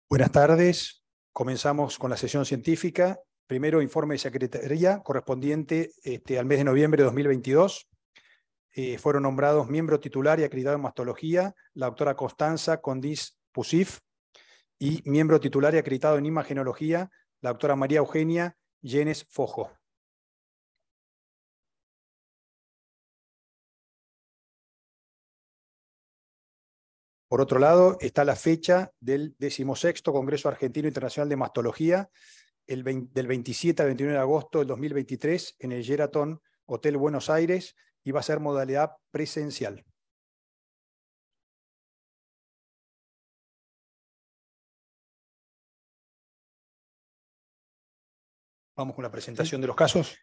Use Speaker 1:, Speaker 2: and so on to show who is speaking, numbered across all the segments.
Speaker 1: Buenas tardes. Comenzamos con la sesión científica. Primero, informe de Secretaría correspondiente al mes de noviembre de 2022. Fueron nombrados miembro titular y acreditado en mastología la doctora Constanza Condis Pusif y miembro titular y acreditado en imagenología la doctora María Eugenia Llenes Fojo. Por otro lado, está la fecha del 16º Congreso Argentino Internacional de Mastología, del 27 al 29 de agosto del 2023, en el Sheraton Hotel Buenos Aires, y va a ser modalidad presencial. Vamos con la presentación de los casos.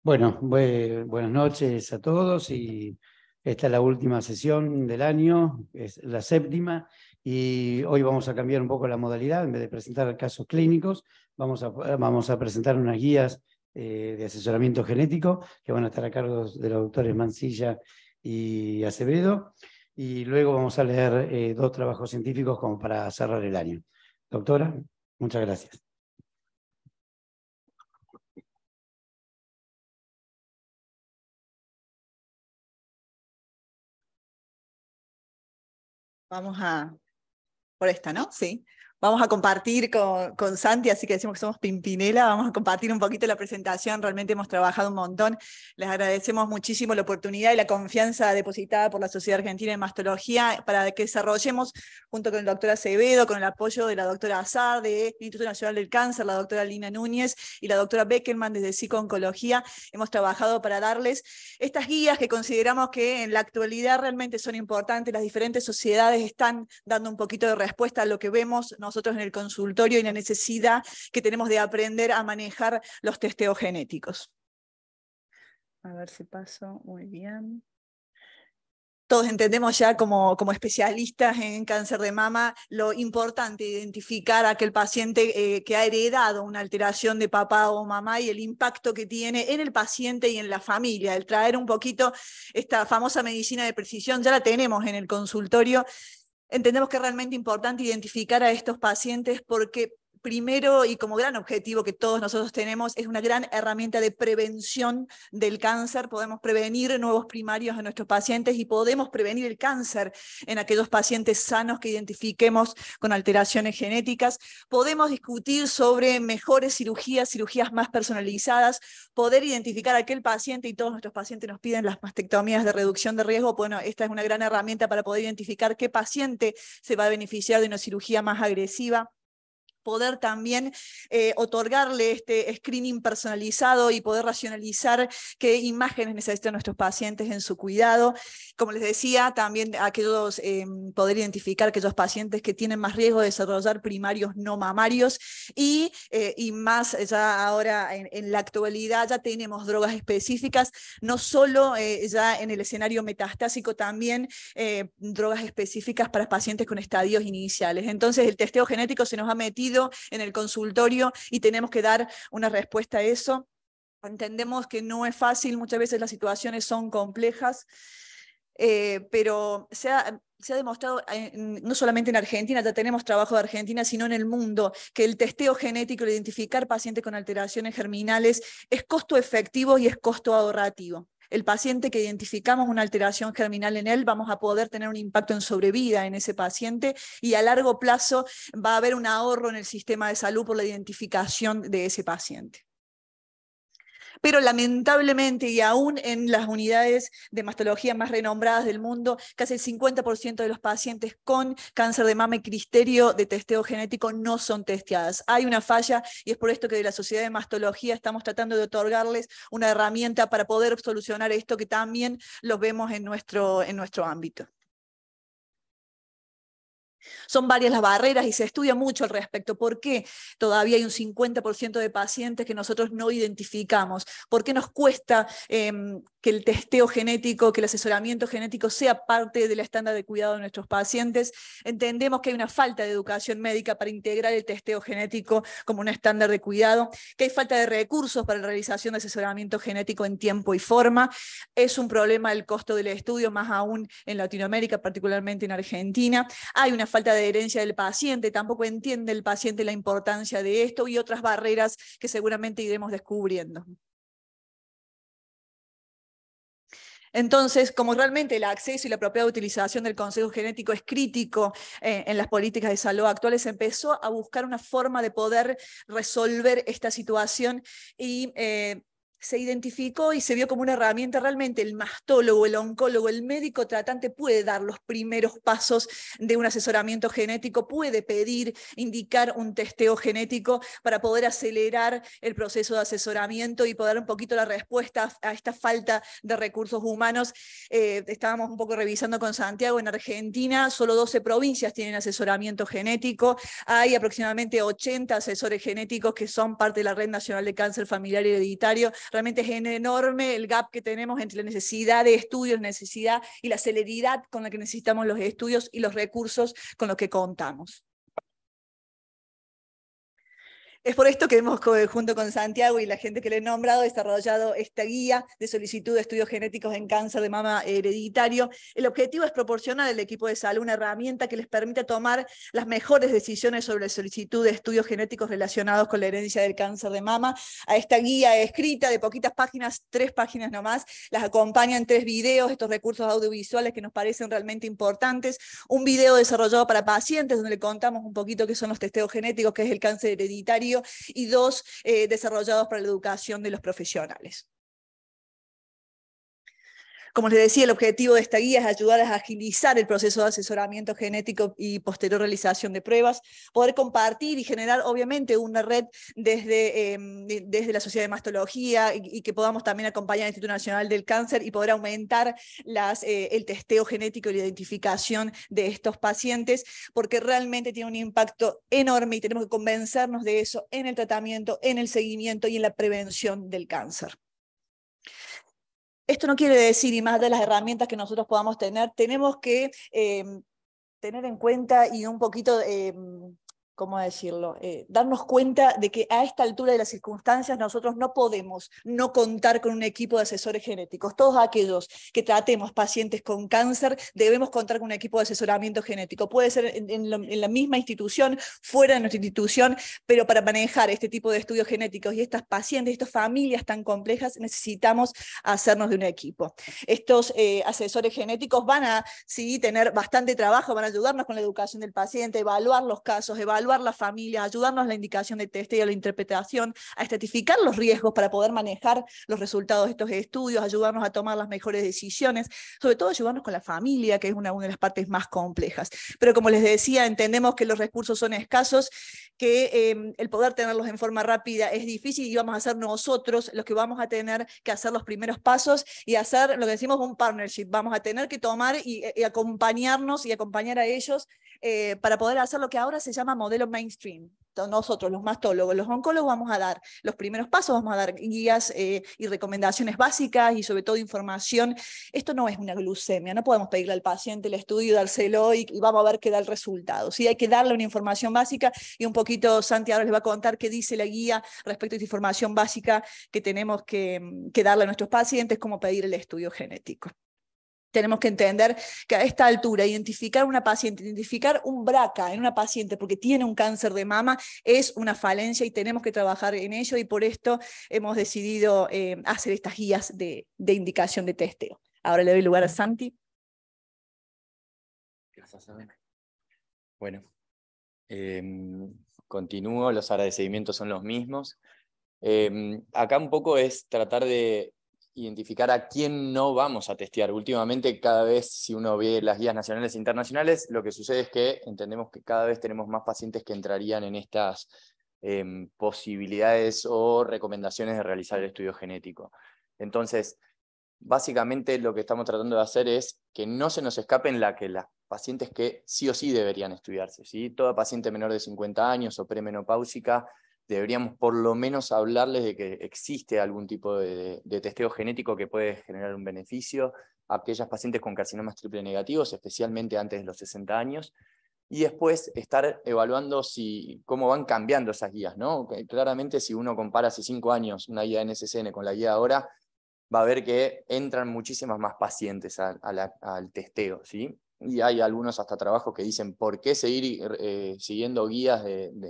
Speaker 2: Bueno, buenas noches a todos, y esta es la última sesión del año, es la 7ª, y hoy vamos a cambiar un poco la modalidad. En vez de presentar casos clínicos, vamos a presentar unas guías de asesoramiento genético que van a estar a cargo de los doctores Mancilla y Acevedo, y luego vamos a leer 2 trabajos científicos como para cerrar el año. Doctora, muchas gracias.
Speaker 3: Vamos por esta, ¿no? Sí. Vamos a compartir con Santi, así que decimos que somos Pimpinela, vamos a compartir un poquito la presentación. Realmente hemos trabajado un montón. Les agradecemos muchísimo la oportunidad y la confianza depositada por la Sociedad Argentina de Mastología para que desarrollemos, junto con el doctor Acevedo, con el apoyo de la doctora Azar, del Instituto Nacional del Cáncer, la doctora Lina Núñez y la doctora Beckelman desde Psico-Oncología, hemos trabajado para darles estas guías que consideramos que en la actualidad realmente son importantes. Las diferentes sociedades están dando un poquito de respuesta a lo que vemos nosotros en el consultorio y la necesidad que tenemos de aprender a manejar los testeos genéticos. A ver si paso, muy bien. Todos entendemos ya como especialistas en cáncer de mama lo importante de identificar a aquel paciente que ha heredado una alteración de papá o mamá y el impacto que tiene en el paciente y en la familia. El traer un poquito esta famosa medicina de precisión, ya la tenemos en el consultorio. Entendemos que es realmente importante identificar a estos pacientes porque primero, y como gran objetivo que todos nosotros tenemos, es una gran herramienta de prevención del cáncer. Podemos prevenir nuevos primarios en nuestros pacientes y podemos prevenir el cáncer en aquellos pacientes sanos que identifiquemos con alteraciones genéticas. Podemos discutir sobre mejores cirugías más personalizadas, poder identificar a aquel paciente, y todos nuestros pacientes nos piden las mastectomías de reducción de riesgo. Bueno, esta es una gran herramienta para poder identificar qué paciente se va a beneficiar de una cirugía más agresiva. Poder también otorgarle este screening personalizado y poder racionalizar qué imágenes necesitan nuestros pacientes en su cuidado. Como les decía, también poder identificar aquellos pacientes que tienen más riesgo de desarrollar primarios no mamarios y más ya ahora en la actualidad ya tenemos drogas específicas, no solo ya en el escenario metastásico, también drogas específicas para pacientes con estadios iniciales. Entonces el testeo genético se nos ha metido en el consultorio y tenemos que dar una respuesta a eso. Entendemos que no es fácil, muchas veces las situaciones son complejas, pero se ha demostrado, no solamente en Argentina, ya tenemos trabajo de Argentina, sino en el mundo, que el testeo genético, el identificar pacientes con alteraciones germinales, es costo efectivo y es costo ahorrativo. El paciente que identificamos una alteración germinal en él, vamos a poder tener un impacto en sobrevida en ese paciente y a largo plazo va a haber un ahorro en el sistema de salud por la identificación de ese paciente. Pero lamentablemente, y aún en las unidades de mastología más renombradas del mundo, casi el 50% de los pacientes con cáncer de mama y cristerio de testeo genético no son testeadas. Hay una falla y es por esto que de la Sociedad de Mastología estamos tratando de otorgarles una herramienta para poder solucionar esto que también los vemos en nuestro ámbito. Son varias las barreras y se estudia mucho al respecto. ¿Por qué todavía hay un 50% de pacientes que nosotros no identificamos? ¿Por qué nos cuesta que el testeo genético, que el asesoramiento genético sea parte del estándar de cuidado de nuestros pacientes? Entendemos que hay una falta de educación médica para integrar el testeo genético como un estándar de cuidado, que hay falta de recursos para la realización de asesoramiento genético en tiempo y forma. Es un problema el costo del estudio, más aún en Latinoamérica, particularmente en Argentina. Hay una falta de herencia del paciente, tampoco entiende el paciente la importancia de esto y otras barreras que seguramente iremos descubriendo. Entonces, como realmente el acceso y la apropiada utilización del consejo genético es crítico en las políticas de salud actuales, se empezó a buscar una forma de poder resolver esta situación y se identificó y se vio como una herramienta. Realmente el mastólogo, el oncólogo, el médico tratante puede dar los primeros pasos de un asesoramiento genético, puede pedir, indicar un testeo genético para poder acelerar el proceso de asesoramiento y poder dar un poquito la respuesta a esta falta de recursos humanos. Estábamos un poco revisando con Santiago, en Argentina solo 12 provincias tienen asesoramiento genético, hay aproximadamente 80 asesores genéticos que son parte de la Red Nacional de Cáncer Familiar y Hereditario. Realmente es enorme el gap que tenemos entre la necesidad de estudios, necesidad y la celeridad con la que necesitamos los estudios y los recursos con los que contamos. Es por esto que hemos, junto con Santiago y la gente que le he nombrado, desarrollado esta guía de solicitud de estudios genéticos en cáncer de mama hereditario. El objetivo es proporcionar al equipo de salud una herramienta que les permita tomar las mejores decisiones sobre la solicitud de estudios genéticos relacionados con la herencia del cáncer de mama. A esta guía escrita de poquitas páginas, 3 páginas nomás, las acompañan 3 videos, estos recursos audiovisuales que nos parecen realmente importantes. Un video desarrollado para pacientes, donde le contamos un poquito qué son los testeos genéticos, qué es el cáncer hereditario, y 2 desarrollados para la educación de los profesionales. Como les decía, el objetivo de esta guía es ayudar a agilizar el proceso de asesoramiento genético y posterior realización de pruebas, poder compartir y generar obviamente una red desde la Sociedad de Mastología y que podamos también acompañar al Instituto Nacional del Cáncer y poder aumentar el testeo genético y la identificación de estos pacientes, porque realmente tiene un impacto enorme y tenemos que convencernos de eso en el tratamiento, en el seguimiento y en la prevención del cáncer. Esto no quiere decir, y más de las herramientas que nosotros podamos tener, tenemos que tener en cuenta y un poquito, ¿cómo decirlo? Darnos cuenta de que a esta altura de las circunstancias nosotros no podemos no contar con un equipo de asesores genéticos. Todos aquellos que tratemos pacientes con cáncer debemos contar con un equipo de asesoramiento genético. Puede ser en la misma institución, fuera de nuestra institución, pero para manejar este tipo de estudios genéticos y estas pacientes, estas familias tan complejas, necesitamos hacernos de un equipo. Estos asesores genéticos van a tener bastante trabajo, van a ayudarnos con la educación del paciente, evaluar los casos, evaluar la familia, ayudarnos a la indicación de testeo, a la interpretación, a estratificar los riesgos para poder manejar los resultados de estos estudios, ayudarnos a tomar las mejores decisiones, sobre todo ayudarnos con la familia, que es una de las partes más complejas. Pero como les decía, entendemos que los recursos son escasos, que el poder tenerlos en forma rápida es difícil y vamos a ser nosotros los que vamos a tener que hacer los primeros pasos y hacer lo que decimos un partnership. Vamos a tener que tomar y acompañarnos y acompañar a ellos para poder hacer lo que ahora se llama modelo mainstream. Entonces, nosotros, los mastólogos, los oncólogos, vamos a dar los primeros pasos, vamos a dar guías y recomendaciones básicas y sobre todo información. Esto no es una glucemia, no podemos pedirle al paciente el estudio, dárselo y vamos a ver qué da el resultado. Sí, hay que darle una información básica y un poquito Santi ahora les va a contar qué dice la guía respecto a esta información básica que tenemos que darle a nuestros pacientes, cómo pedir el estudio genético. Tenemos que entender que a esta altura identificar una paciente, identificar un BRCA en una paciente porque tiene un cáncer de mama es una falencia y tenemos que trabajar en ello y por esto hemos decidido hacer estas guías de indicación de testeo. Ahora le doy lugar a Santi.
Speaker 4: Gracias, Ana. Bueno, continúo, los agradecimientos son los mismos. Acá un poco es tratar de identificar a quién no vamos a testear. Últimamente, cada vez, si uno ve las guías nacionales e internacionales, lo que sucede es que entendemos que cada vez tenemos más pacientes que entrarían en estas posibilidades o recomendaciones de realizar el estudio genético. Entonces, básicamente lo que estamos tratando de hacer es que no se nos escapen las pacientes que sí o sí deberían estudiarse, ¿sí? Toda paciente menor de 50 años o premenopáusica, deberíamos por lo menos hablarles de que existe algún tipo de testeo genético que puede generar un beneficio a aquellas pacientes con carcinomas triple negativos, especialmente antes de los 60 años, y después estar evaluando cómo van cambiando esas guías, ¿no? Claramente, si uno compara hace 5 años una guía de NSCN con la guía de ahora, va a ver que entran muchísimas más pacientes al testeo, ¿sí? Y hay algunos hasta trabajos que dicen por qué seguir siguiendo guías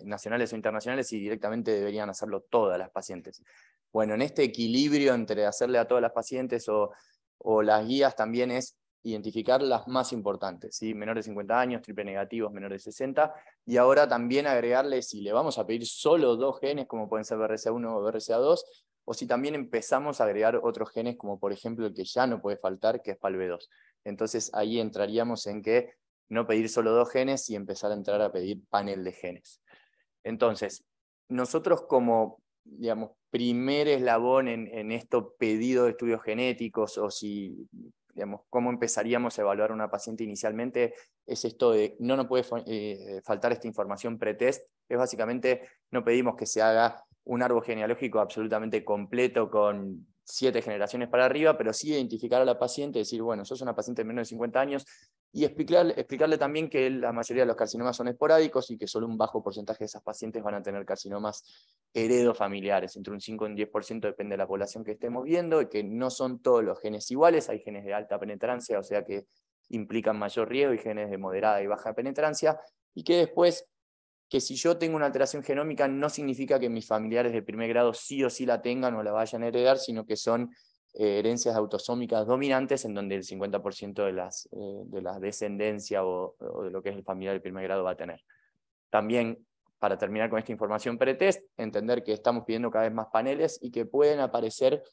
Speaker 4: nacionales o internacionales si directamente deberían hacerlo todas las pacientes. Bueno, en este equilibrio entre hacerle a todas las pacientes o las guías también es identificar las más importantes, ¿sí? Menores de 50 años, triple negativos, menores de 60, y ahora también agregarle si le vamos a pedir solo 2 genes, como pueden ser BRCA1 o BRCA2, o si también empezamos a agregar otros genes, como por ejemplo el que ya no puede faltar, que es PALB2. Entonces ahí entraríamos en que no pedir solo 2 genes y empezar a entrar a pedir panel de genes. Entonces, nosotros como, digamos, primer eslabón en esto pedido de estudios genéticos, o si, digamos, cómo empezaríamos a evaluar a una paciente inicialmente, es esto de no nos puede faltar esta información pretest, es básicamente no pedimos que se haga un árbol genealógico absolutamente completo con 7 generaciones para arriba, pero sí identificar a la paciente, decir, bueno, sos una paciente de menos de 50 años, y explicarle también que la mayoría de los carcinomas son esporádicos y que solo un bajo porcentaje de esas pacientes van a tener carcinomas heredofamiliares, entre un 5 y un 10% depende de la población que estemos viendo, y que no son todos los genes iguales, hay genes de alta penetrancia, o sea que implican mayor riesgo, y genes de moderada y baja penetrancia, y que después, que si yo tengo una alteración genómica no significa que mis familiares de primer grado sí o sí la tengan o la vayan a heredar, sino que son herencias autosómicas dominantes en donde el 50% de la descendencia o de lo que es el familiar de primer grado va a tener. También, para terminar con esta información pretest, entender que estamos pidiendo cada vez más paneles y que pueden aparecer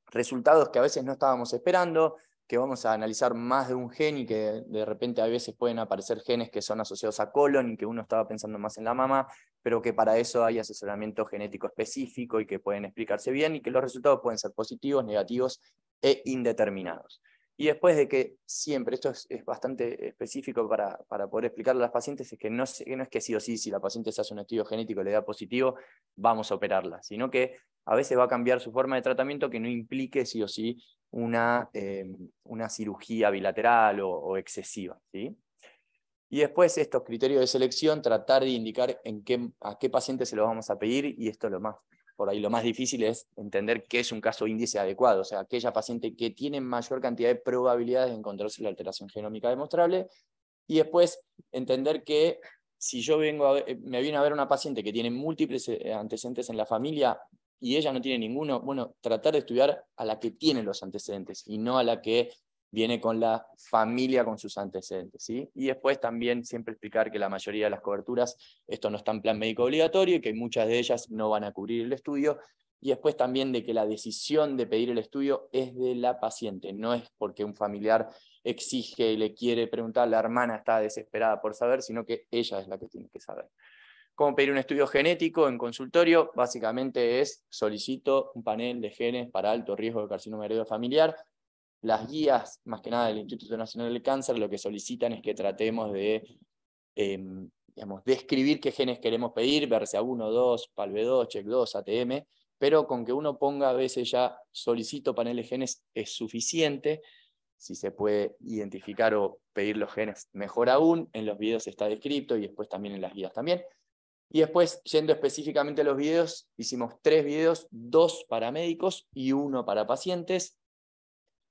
Speaker 4: resultados que a veces no estábamos esperando, que vamos a analizar más de un gen y que de repente a veces pueden aparecer genes que son asociados a colon y que uno estaba pensando más en la mamá, pero que para eso hay asesoramiento genético específico y que pueden explicarse bien y que los resultados pueden ser positivos, negativos e indeterminados. Y después de que siempre, esto es bastante específico para poder explicarle a las pacientes, es que no es que sí o sí, si la paciente se hace un estudio genético y le da positivo, vamos a operarla, sino que a veces va a cambiar su forma de tratamiento que no implique sí o sí una cirugía bilateral o excesiva, ¿sí? Y después estos criterios de selección, tratar de indicar a qué paciente se lo vamos a pedir, y esto por ahí lo más difícil es entender qué es un caso índice adecuado, o sea, aquella paciente que tiene mayor cantidad de probabilidades de encontrarse la alteración genómica demostrable, y después entender que si yo me viene a ver una paciente que tiene múltiples antecedentes en la familia, y ella no tiene ninguno, bueno, tratar de estudiar a la que tiene los antecedentes y no a la que viene con la familia con sus antecedentes, ¿sí? Y después también siempre explicar que la mayoría de las coberturas, esto no está en plan médico obligatorio y que muchas de ellas no van a cubrir el estudio, y después también de que la decisión de pedir el estudio es de la paciente, no es porque un familiar exige y le quiere preguntar, la hermana está desesperada por saber, sino que ella es la que tiene que saber. ¿Cómo pedir un estudio genético en consultorio? Básicamente solicito un panel de genes para alto riesgo de carcinoma heredofamiliar. Las guías, más que nada del Instituto Nacional del Cáncer, lo que solicitan es que tratemos de describir qué genes queremos pedir, BRCA1, 2, PALB2, CHEK2, ATM, pero con que uno ponga a veces ya solicito panel de genes es suficiente. Si se puede identificar o pedir los genes, mejor aún. En los videos está descrito y después también en las guías también. Y después, yendo específicamente a los videos, hicimos 3 videos, 2 para médicos y 1 para pacientes.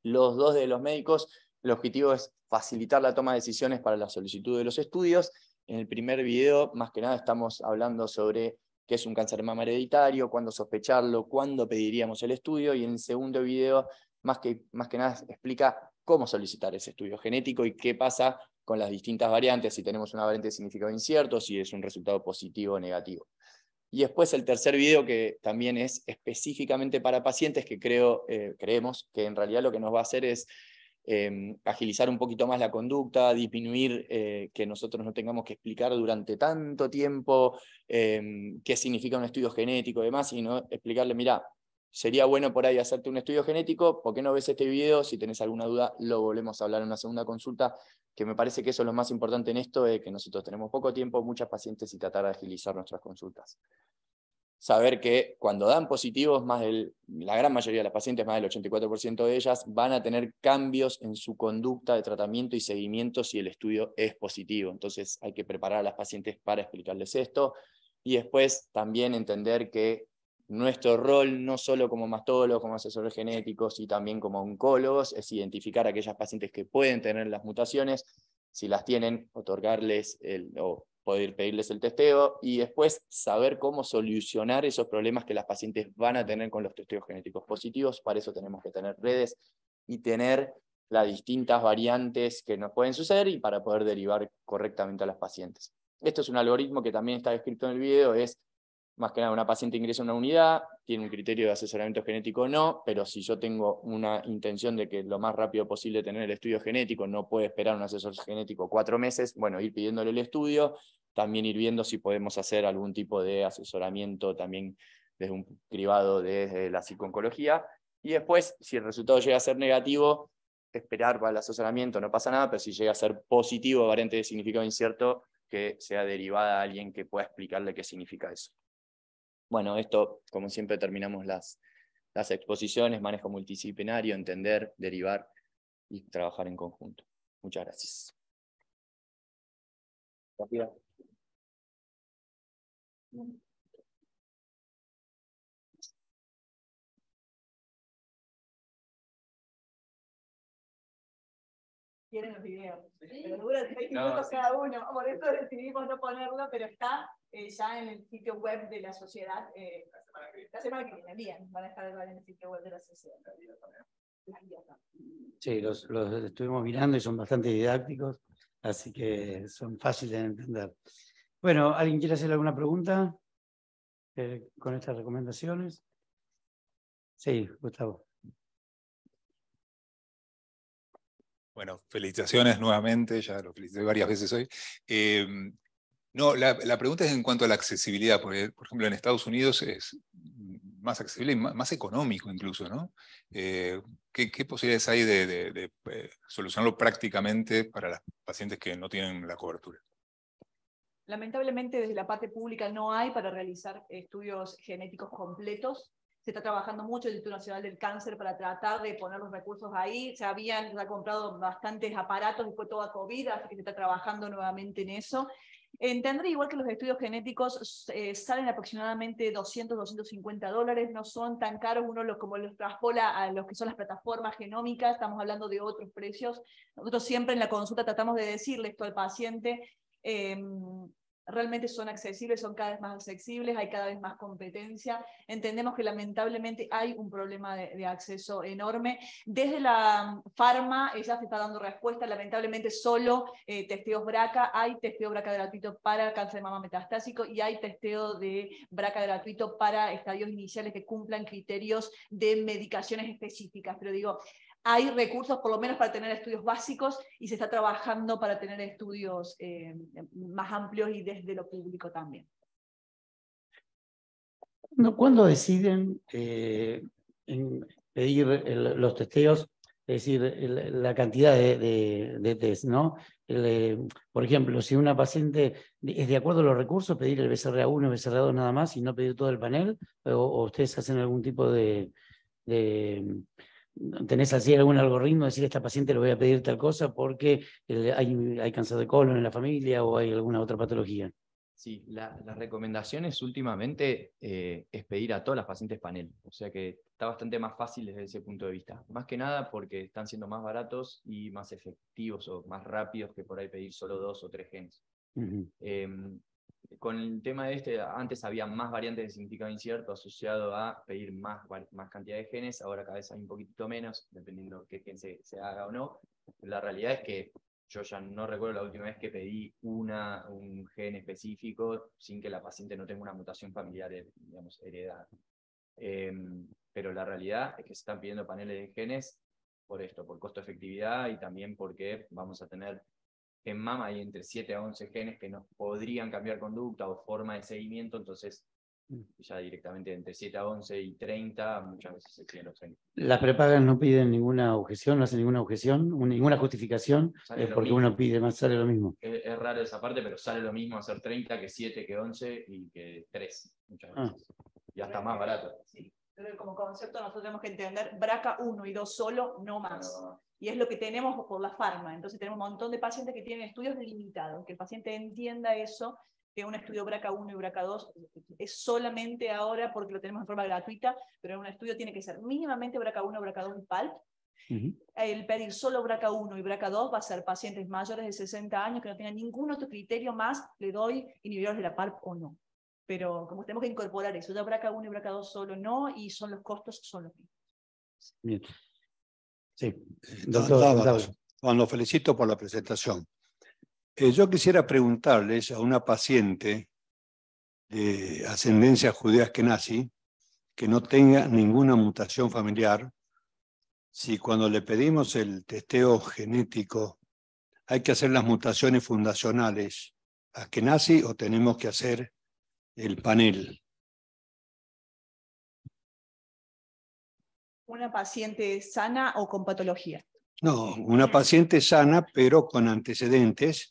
Speaker 4: Los 2 de los médicos, el objetivo es facilitar la toma de decisiones para la solicitud de los estudios. En el primer video, más que nada, estamos hablando sobre qué es un cáncer de mama hereditario, cuándo sospecharlo, cuándo pediríamos el estudio, y en el segundo video, más que nada, explica cómo solicitar ese estudio genético y qué pasa con las distintas variantes, si tenemos una variante de significado incierto, si es un resultado positivo o negativo. Y después el tercer video, que también es específicamente para pacientes, que creemos que en realidad lo que nos va a hacer es agilizar un poquito más la conducta, disminuir que nosotros no tengamos que explicar durante tanto tiempo qué significa un estudio genético y demás, sino explicarle, mira, sería bueno por ahí hacerte un estudio genético. ¿Por qué no ves este video? Si tenés alguna duda, lo volvemos a hablar en una segunda consulta, que me parece que eso es lo más importante en esto, es que nosotros tenemos poco tiempo, muchas pacientes, y tratar de agilizar nuestras consultas. Saber que cuando dan positivos, la gran mayoría de las pacientes, más del 84% de ellas, van a tener cambios en su conducta de tratamiento y seguimiento si el estudio es positivo. Entonces hay que preparar a las pacientes para explicarles esto, y después también entender que nuestro rol, no solo como mastólogos, como asesores genéticos y también como oncólogos, es identificar a aquellas pacientes que pueden tener las mutaciones, si las tienen, otorgarles o poder pedirles el testeo, y después saber cómo solucionar esos problemas que las pacientes van a tener con los testeos genéticos positivos. Para eso tenemos que tener redes y tener las distintas variantes que nos pueden suceder, y para poder derivar correctamente a las pacientes. Esto es un algoritmo que también está descrito en el video. Es más que nada, una paciente ingresa a una unidad, tiene un criterio de asesoramiento genético o no, pero si yo tengo una intención de que lo más rápido posible tener el estudio genético, no puede esperar un asesor genético 4 meses, bueno, ir pidiéndole el estudio, también ir viendo si podemos hacer algún tipo de asesoramiento también desde un privado, desde la psicooncología, y después, si el resultado llega a ser negativo, esperar para el asesoramiento, no pasa nada, pero si llega a ser positivo, variante de significado incierto, que sea derivada a alguien que pueda explicarle qué significa eso. Bueno, esto, como siempre, terminamos las exposiciones, manejo multidisciplinario, entender, derivar y trabajar en conjunto. Muchas gracias. Gracias.
Speaker 3: Tienen los videos, pero duran 6 minutos cada uno, por eso decidimos no ponerlo, pero está ya en el sitio web de la sociedad. La semana que viene, bien, van a estar en el sitio web de la sociedad.
Speaker 2: Sí, los estuvimos mirando y son bastante didácticos, así que son fáciles de entender. Bueno, ¿alguien quiere hacer alguna pregunta con estas recomendaciones? Sí, Gustavo.
Speaker 5: Bueno, felicitaciones nuevamente, ya lo felicité varias veces hoy. No, la pregunta es en cuanto a la accesibilidad, porque, por ejemplo, en Estados Unidos es más accesible y más económico incluso, ¿no? ¿Qué posibilidades hay de solucionarlo prácticamente para las pacientes que no tienen la cobertura?
Speaker 3: Lamentablemente, desde la parte pública no hay para realizar estudios genéticos completos. Se está trabajando mucho el Instituto Nacional del Cáncer para tratar de poner los recursos ahí. Se ha comprado bastantes aparatos después de toda COVID, así que se está trabajando nuevamente en eso. Entender igual que los estudios genéticos salen aproximadamente $200, $250, no son tan caros, uno como los traspola a los que son las plataformas genómicas, estamos hablando de otros precios. Nosotros siempre en la consulta tratamos de decirle esto al paciente, realmente son accesibles, son cada vez más accesibles, hay cada vez más competencia. Entendemos que lamentablemente hay un problema de acceso enorme. Desde la Pharma ya se está dando respuesta, lamentablemente solo testeos BRCA, hay testeo BRCA gratuito para cáncer de mama metastásico y hay testeo de BRCA gratuito para estadios iniciales que cumplan criterios de medicaciones específicas, pero digo, hay recursos por lo menos para tener estudios básicos y se está trabajando para tener estudios más amplios y desde lo público también.
Speaker 2: ¿Cuándo deciden pedir los testeos? Es decir, la cantidad de test, ¿no? Por ejemplo, si una paciente es de acuerdo a los recursos, pedir el BCRA1, BCRA2 nada más y no pedir todo el panel, o ustedes hacen algún tipo de ¿tenés así algún algoritmo? Decir, a esta paciente le voy a pedir tal cosa porque hay cáncer de colon en la familia o hay alguna otra patología.
Speaker 4: Sí, las recomendaciones últimamente es pedir a todas las pacientes panel, o sea que está bastante más fácil desde ese punto de vista. Más que nada porque están siendo más baratos y más efectivos o más rápidos que por ahí pedir solo 2 o 3 genes. Con el tema de antes había más variantes de significado incierto asociado a pedir más cantidad de genes, ahora cada vez hay un poquito menos, dependiendo qué gen se haga o no. La realidad es que yo ya no recuerdo la última vez que pedí un gen específico sin que la paciente no tenga una mutación familiar, digamos, heredada. Pero la realidad es que se están pidiendo paneles de genes por esto, por costo-efectividad y también porque vamos a tener en mama hay entre 7 a 11 genes que nos podrían cambiar conducta o forma de seguimiento, entonces Ya directamente entre 7 a 11 y 30, muchas veces se piden los 30.
Speaker 2: Las prepagas no piden ninguna objeción, no hacen ninguna objeción, ninguna justificación,
Speaker 4: Sale lo
Speaker 2: porque
Speaker 4: mismo.
Speaker 2: uno pide más, sale lo mismo.
Speaker 4: Es raro esa parte, pero sale lo mismo hacer 30 que 7, que 11 y que 3, muchas veces. Y hasta más barato.
Speaker 3: Sí, pero como concepto nosotros tenemos que entender BRCA 1 y 2 solo, no más. Y es lo que tenemos por la farma. Entonces tenemos un montón de pacientes que tienen estudios limitados, que el paciente entienda eso, que un estudio BRCA 1 y BRCA 2 es solamente ahora porque lo tenemos en forma gratuita, pero un estudio tiene que ser mínimamente BRCA 1, BRCA 2 y PALP. El pedir solo BRCA 1 y BRCA 2 va a ser pacientes mayores de 60 años que no tengan ningún otro criterio más, le doy inhibidores de la PALP o no. Pero como tenemos que incorporar eso, ya BRCA 1 y BRCA 2 solo no, y son los costos son los mismos.
Speaker 2: Bien. Sí,
Speaker 6: Juan, lo felicito por la presentación. Yo quisiera preguntarles a una paciente de ascendencia judía ashkenazí que no tenga ninguna mutación familiar, si cuando le pedimos el testeo genético hay que hacer las mutaciones fundacionales ashkenazí o tenemos que hacer el panel.
Speaker 3: ¿Una paciente sana o con patología?
Speaker 6: No, una paciente sana, pero con antecedentes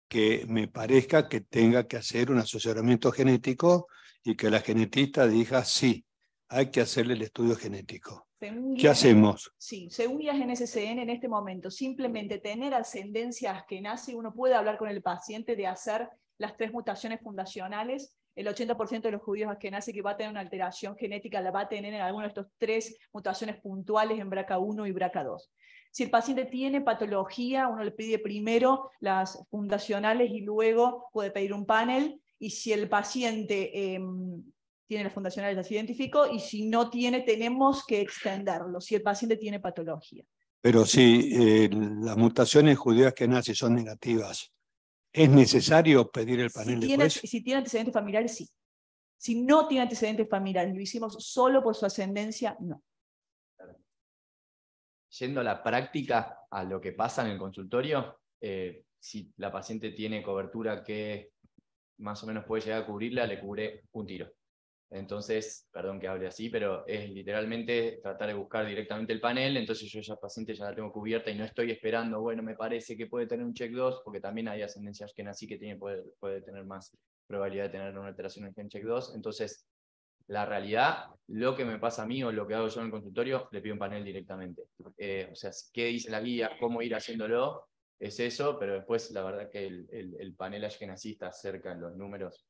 Speaker 6: que me parezca que tenga que hacer un asesoramiento genético y que la genetista diga, sí, hay que hacerle el estudio genético. ¿Qué hacemos?
Speaker 3: Sí, según guías en SCN en este momento, simplemente tener ascendencia ashkenazí, uno puede hablar con el paciente de hacer las 3 mutaciones fundacionales. El 80% de los judíos ashkenazí que va a tener una alteración genética la va a tener en alguna de estas 3 mutaciones puntuales en BRCA 1 y BRCA 2. Si el paciente tiene patología, uno le pide primero las fundacionales y luego puede pedir un panel. Y si el paciente tiene las fundacionales, las identifico, y si no tiene, tenemos que extenderlo, si el paciente tiene patología.
Speaker 6: Pero si las mutaciones judías ashkenazí son negativas, ¿es necesario pedir el panel después?
Speaker 3: Si tiene antecedentes familiares, sí. Si no tiene antecedentes familiares, lo hicimos solo por su ascendencia, no.
Speaker 4: Yendo a la práctica, a lo que pasa en el consultorio, si la paciente tiene cobertura que más o menos puede llegar a cubrirla, le cubre un tiro. Entonces, perdón que hable así, pero es literalmente tratar de buscar directamente el panel. Entonces yo ya paciente ya la tengo cubierta y no estoy esperando, bueno, me parece que puede tener un check 2, porque también hay ascendencias que nací que puede tener más probabilidad de tener una alteración en gen check 2. Entonces, la realidad, lo que me pasa a mí o lo que hago yo en el consultorio, le pido un panel directamente. O sea, qué dice la guía, cómo ir haciéndolo, es eso, pero después la verdad que el panel ashkenazí está cerca en los números.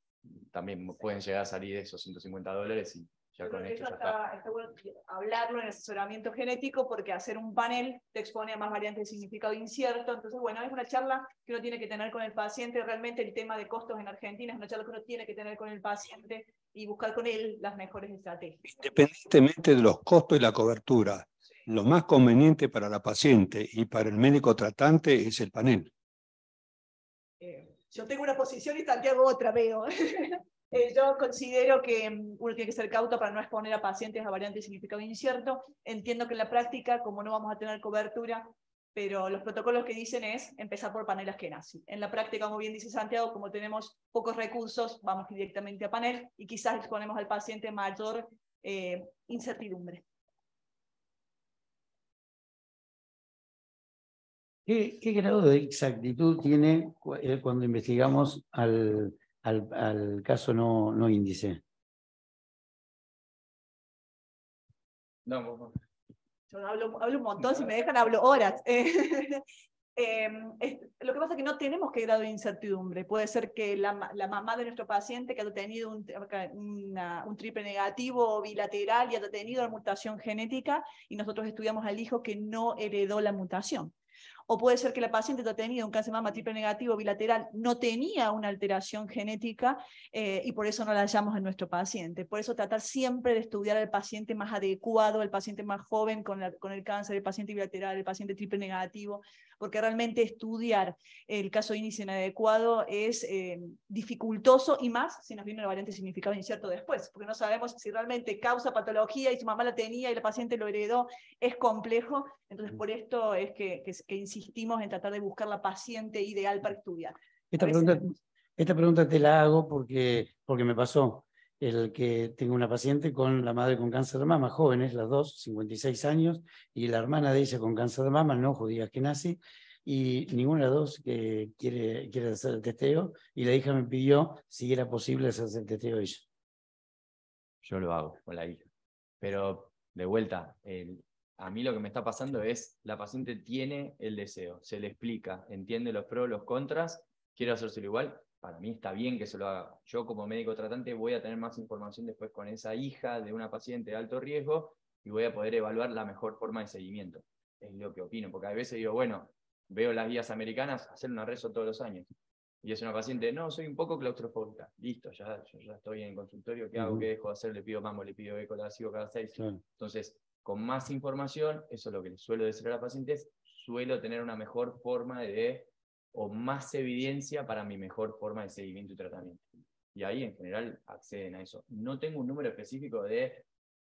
Speaker 4: También pueden llegar a salir esos $150 y ya con esto ya está.
Speaker 3: Está bueno hablarlo en el asesoramiento genético, porque hacer un panel te expone a más variantes de significado incierto. Entonces, bueno, es una charla que uno tiene que tener con el paciente. Realmente el tema de costos en Argentina es una charla que uno tiene que tener con el paciente y buscar con él las mejores estrategias.
Speaker 6: Independientemente de los costos y la cobertura, lo más conveniente para la paciente y para el médico tratante es el panel.
Speaker 3: Yo tengo una posición y Santiago otra, veo. Yo considero que uno tiene que ser cauto para no exponer a pacientes a variantes de significado incierto. Entiendo que en la práctica, como no vamos a tener cobertura, pero los protocolos que dicen es empezar por panel ashkenazí. En la práctica, como bien dice Santiago, como tenemos pocos recursos, vamos directamente a panel y quizás exponemos al paciente mayor incertidumbre.
Speaker 2: ¿Qué grado de exactitud tiene cuando investigamos al caso no índice?
Speaker 4: No,
Speaker 3: Yo hablo un montón, si me dejan hablo horas. Lo que pasa es que no tenemos qué grado de incertidumbre. Puede ser que la mamá de nuestro paciente que haya tenido un triple negativo bilateral y haya tenido la mutación genética y nosotros estudiamos al hijo que no heredó la mutación. O puede ser que la paciente que ha tenido un cáncer de mama triple negativo bilateral no tenía una alteración genética y por eso no la hallamos en nuestro paciente. Por eso tratar siempre de estudiar al paciente más adecuado, el paciente más joven con el cáncer, el paciente bilateral, el paciente triple negativo, porque realmente estudiar el caso índice inadecuado es dificultoso, y más si nos viene una variante de significado incierto después, porque no sabemos si realmente causa patología y su mamá la tenía y la paciente lo heredó. Es complejo. Entonces por esto es que insistimos en tratar de buscar la paciente ideal para estudiar.
Speaker 2: Esta pregunta te la hago porque me pasó. el que tengo una paciente con la madre con cáncer de mama, jóvenes, las dos, 56 años, y la hermana de ella con cáncer de mama, no judía ashkenazí, y ninguna de las dos que quiere hacer el testeo, y la hija me pidió si era posible hacerse el testeo ella.
Speaker 4: Yo lo hago con la hija. Pero, de vuelta, a mí lo que me está pasando es, la paciente tiene el deseo, se le explica, entiende los pros, los contras, quiere hacérselo igual, para mí está bien que se lo haga. Yo como médico tratante voy a tener más información después con esa hija de una paciente de alto riesgo y voy a poder evaluar la mejor forma de seguimiento. Es lo que opino, porque a veces digo, bueno, veo las guías americanas hacer una rezo todos los años. Y es una paciente, no, soy un poco claustrofóbica. Listo, yo ya estoy en el consultorio, ¿qué hago? ¿Qué dejo de hacer? Le pido mambo, le pido eco, la sigo cada 6.
Speaker 2: Claro.
Speaker 4: Entonces, con más información, eso es lo que suelo decir a la paciente, suelo tener una mejor forma o más evidencia para mi mejor forma de seguimiento y tratamiento. Y ahí, en general, acceden a eso. No tengo un número específico de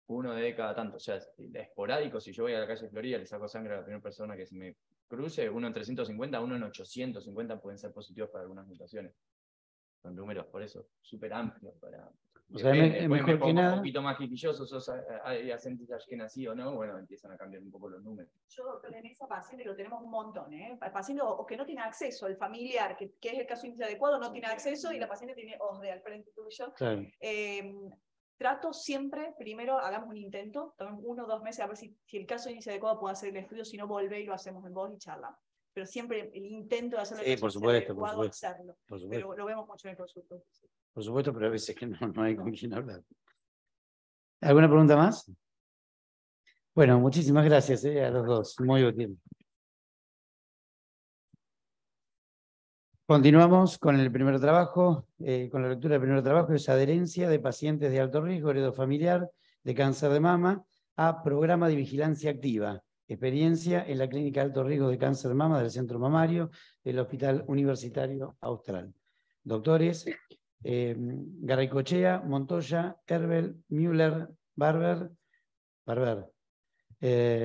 Speaker 4: uno de cada tanto. O sea, es esporádico. Si yo voy a la calle Florida, le saco sangre a la primera persona que se me cruce, uno en 350, uno en 850 pueden ser positivos para algunas mutaciones. Son números, por eso, súper amplios.
Speaker 2: O sea, mejor
Speaker 4: me
Speaker 2: que
Speaker 4: pongo
Speaker 2: nada.
Speaker 4: un poquito más quisquilloso, sos ascendente ashkenazí o no, bueno, empiezan a cambiar un poco los números.
Speaker 3: Yo, doctor, en esa paciente lo tenemos un montón, ¿eh? El paciente o que no tiene acceso, el familiar, que es el caso adecuado, no tiene acceso y la paciente tiene OSDE al frente tuyo.
Speaker 2: Claro.
Speaker 3: Trato siempre, primero hagamos un intento, tomemos 1 o 2 meses a ver si el caso inicia adecuado puedo hacer el estudio, si no volvé y lo hacemos en voz y charlamos. Pero siempre el intento de hacerlo
Speaker 2: Sí, por supuesto,
Speaker 3: adecuado, hacerlo.
Speaker 2: Por supuesto.
Speaker 3: Pero lo vemos mucho en el consultorio.
Speaker 2: Por supuesto, pero a veces que no hay con quién hablar. ¿Alguna pregunta más? Bueno, muchísimas gracias a los dos. Muy útil. Continuamos con el primer trabajo, con la lectura del primer trabajo, es adherencia de pacientes de alto riesgo heredofamiliar de cáncer de mama a programa de vigilancia activa. Experiencia en la clínica de alto riesgo de cáncer de mama del Centro Mamario del Hospital Universitario Austral. Doctores Garaycochea, Montoya, Herbel, Müller, Barber,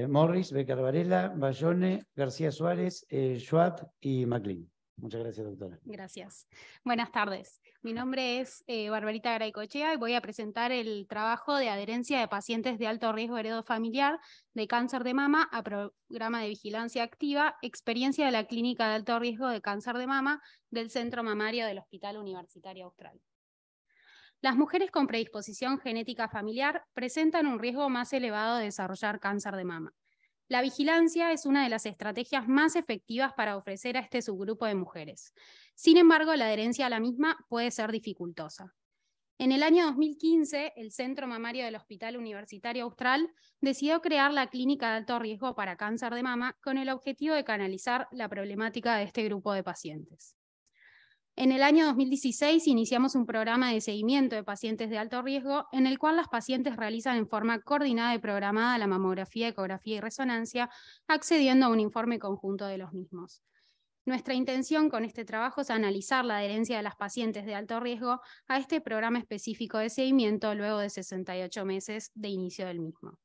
Speaker 2: Morris, Becker Varela, Bayone, García Suárez, Schwat y MacLean. Muchas gracias, doctora.
Speaker 7: Gracias. Buenas tardes. Mi nombre es Barbarita Garaycochea y voy a presentar el trabajo de adherencia de pacientes de alto riesgo heredofamiliar de cáncer de mama a programa de vigilancia activa, experiencia de la clínica de alto riesgo de cáncer de mama del Centro Mamario del Hospital Universitario Austral. Las mujeres con predisposición genética familiar presentan un riesgo más elevado de desarrollar cáncer de mama. La vigilancia es una de las estrategias más efectivas para ofrecer a este subgrupo de mujeres. Sin embargo, la adherencia a la misma puede ser dificultosa. En el año 2015, el Centro Mamario del Hospital Universitario Austral decidió crear la Clínica de Alto Riesgo para Cáncer de Mama con el objetivo de canalizar la problemática de este grupo de pacientes. En el año 2016 iniciamos un programa de seguimiento de pacientes de alto riesgo en el cual las pacientes realizan en forma coordinada y programada la mamografía, ecografía y resonancia, accediendo a un informe conjunto de los mismos. Nuestra intención con este trabajo es analizar la adherencia de las pacientes de alto riesgo a este programa específico de seguimiento luego de 68 meses de inicio del mismo.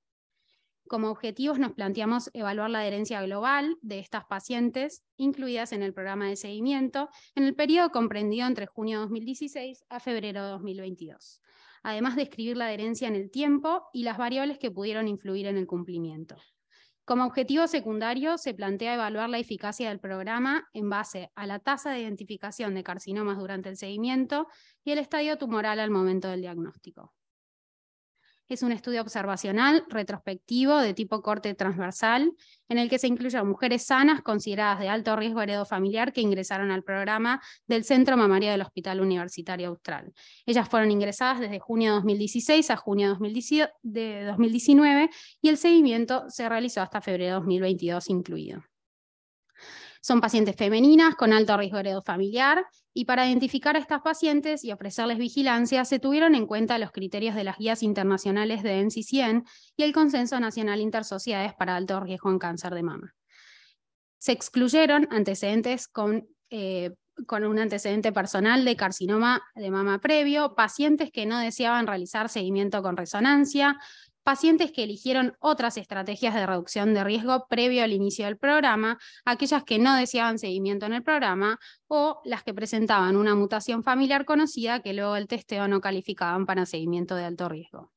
Speaker 7: Como objetivos nos planteamos evaluar la adherencia global de estas pacientes incluidas en el programa de seguimiento en el periodo comprendido entre junio de 2016 a febrero de 2022, además de describir la adherencia en el tiempo y las variables que pudieron influir en el cumplimiento. Como objetivo secundario se plantea evaluar la eficacia del programa en base a la tasa de identificación de carcinomas durante el seguimiento y el estadio tumoral al momento del diagnóstico. Es un estudio observacional, retrospectivo, de tipo corte transversal, en el que se incluyen mujeres sanas consideradas de alto riesgo heredofamiliar que ingresaron al programa del Centro Mamario del Hospital Universitario Austral. Ellas fueron ingresadas desde junio de 2016 a junio de 2019 y el seguimiento se realizó hasta febrero de 2022 incluido. Son pacientes femeninas con alto riesgo heredofamiliar y para identificar a estas pacientes y ofrecerles vigilancia se tuvieron en cuenta los criterios de las guías internacionales de NCCN y el Consenso Nacional Intersociedades para Alto Riesgo en Cáncer de Mama. Se excluyeron antecedentes con un antecedente personal de carcinoma de mama previo, pacientes que no deseaban realizar seguimiento con resonancia, pacientes que eligieron otras estrategias de reducción de riesgo previo al inicio del programa, aquellas que no deseaban seguimiento en el programa, o las que presentaban una mutación familiar conocida que luego del testeo no calificaban para seguimiento de alto riesgo.